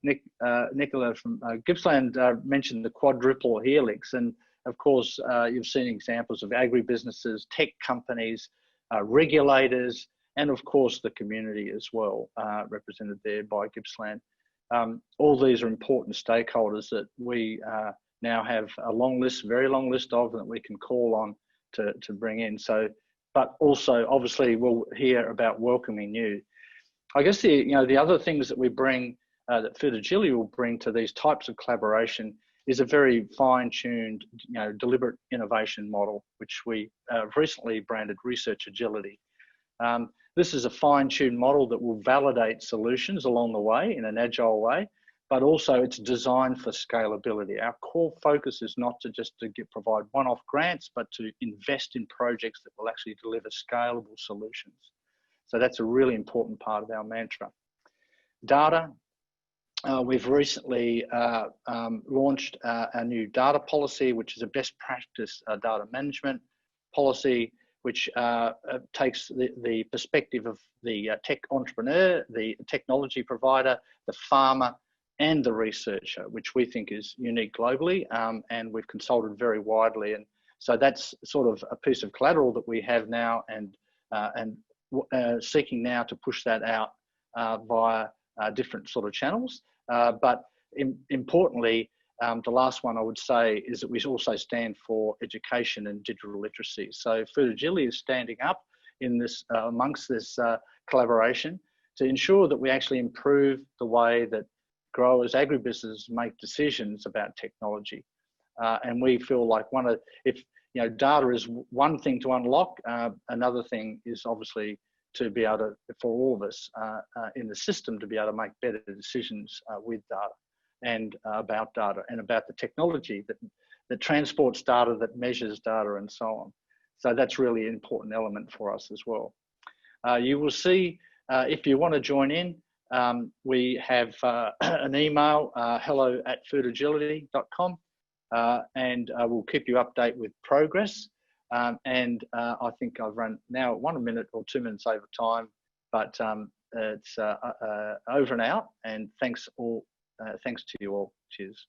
S4: Nicola from Gippsland mentioned the quadruple helix, and of course, you've seen examples of agribusinesses, tech companies, regulators, and of course the community as well, represented there by Gippsland. All these are important stakeholders that we now have a long list, very long list of, that we can call on to bring in. So, but also obviously we'll hear about welcoming you. I guess the other things that we bring, that Food Agility will bring to these types of collaboration is a very fine-tuned, deliberate innovation model, which we recently branded Research Agility. This is a fine-tuned model that will validate solutions along the way in an agile way, but also it's designed for scalability. Our core focus is not to provide one-off grants, but to invest in projects that will actually deliver scalable solutions. So that's a really important part of our mantra. Data,
S20: we've recently launched a new data policy, which is a best practice data management policy, which takes the perspective of the tech entrepreneur, the technology provider, the farmer, and the researcher, which we think is unique globally, and we've consulted very widely. And so that's sort of a piece of collateral that we have now, and seeking now to push that out via different sort of channels. But importantly, the last one I would say is that we also stand for education and digital literacy. So Food Agility is standing up in this amongst this collaboration to ensure that we actually improve the way that growers, agribusinesses make decisions about technology. And we feel like data is one thing to unlock, another thing is obviously to be able to, for all of us in the system, to be able to make better decisions with data and about data and about the technology that transports data, that measures data, and so on. So that's really an important element for us as well. You will see, if you want to join in, we have an email, hello@foodagility.com, and we'll keep you updated with progress. I think I've run now 1 minute or 2 minutes over time, but it's over and out. And thanks to you all. Cheers.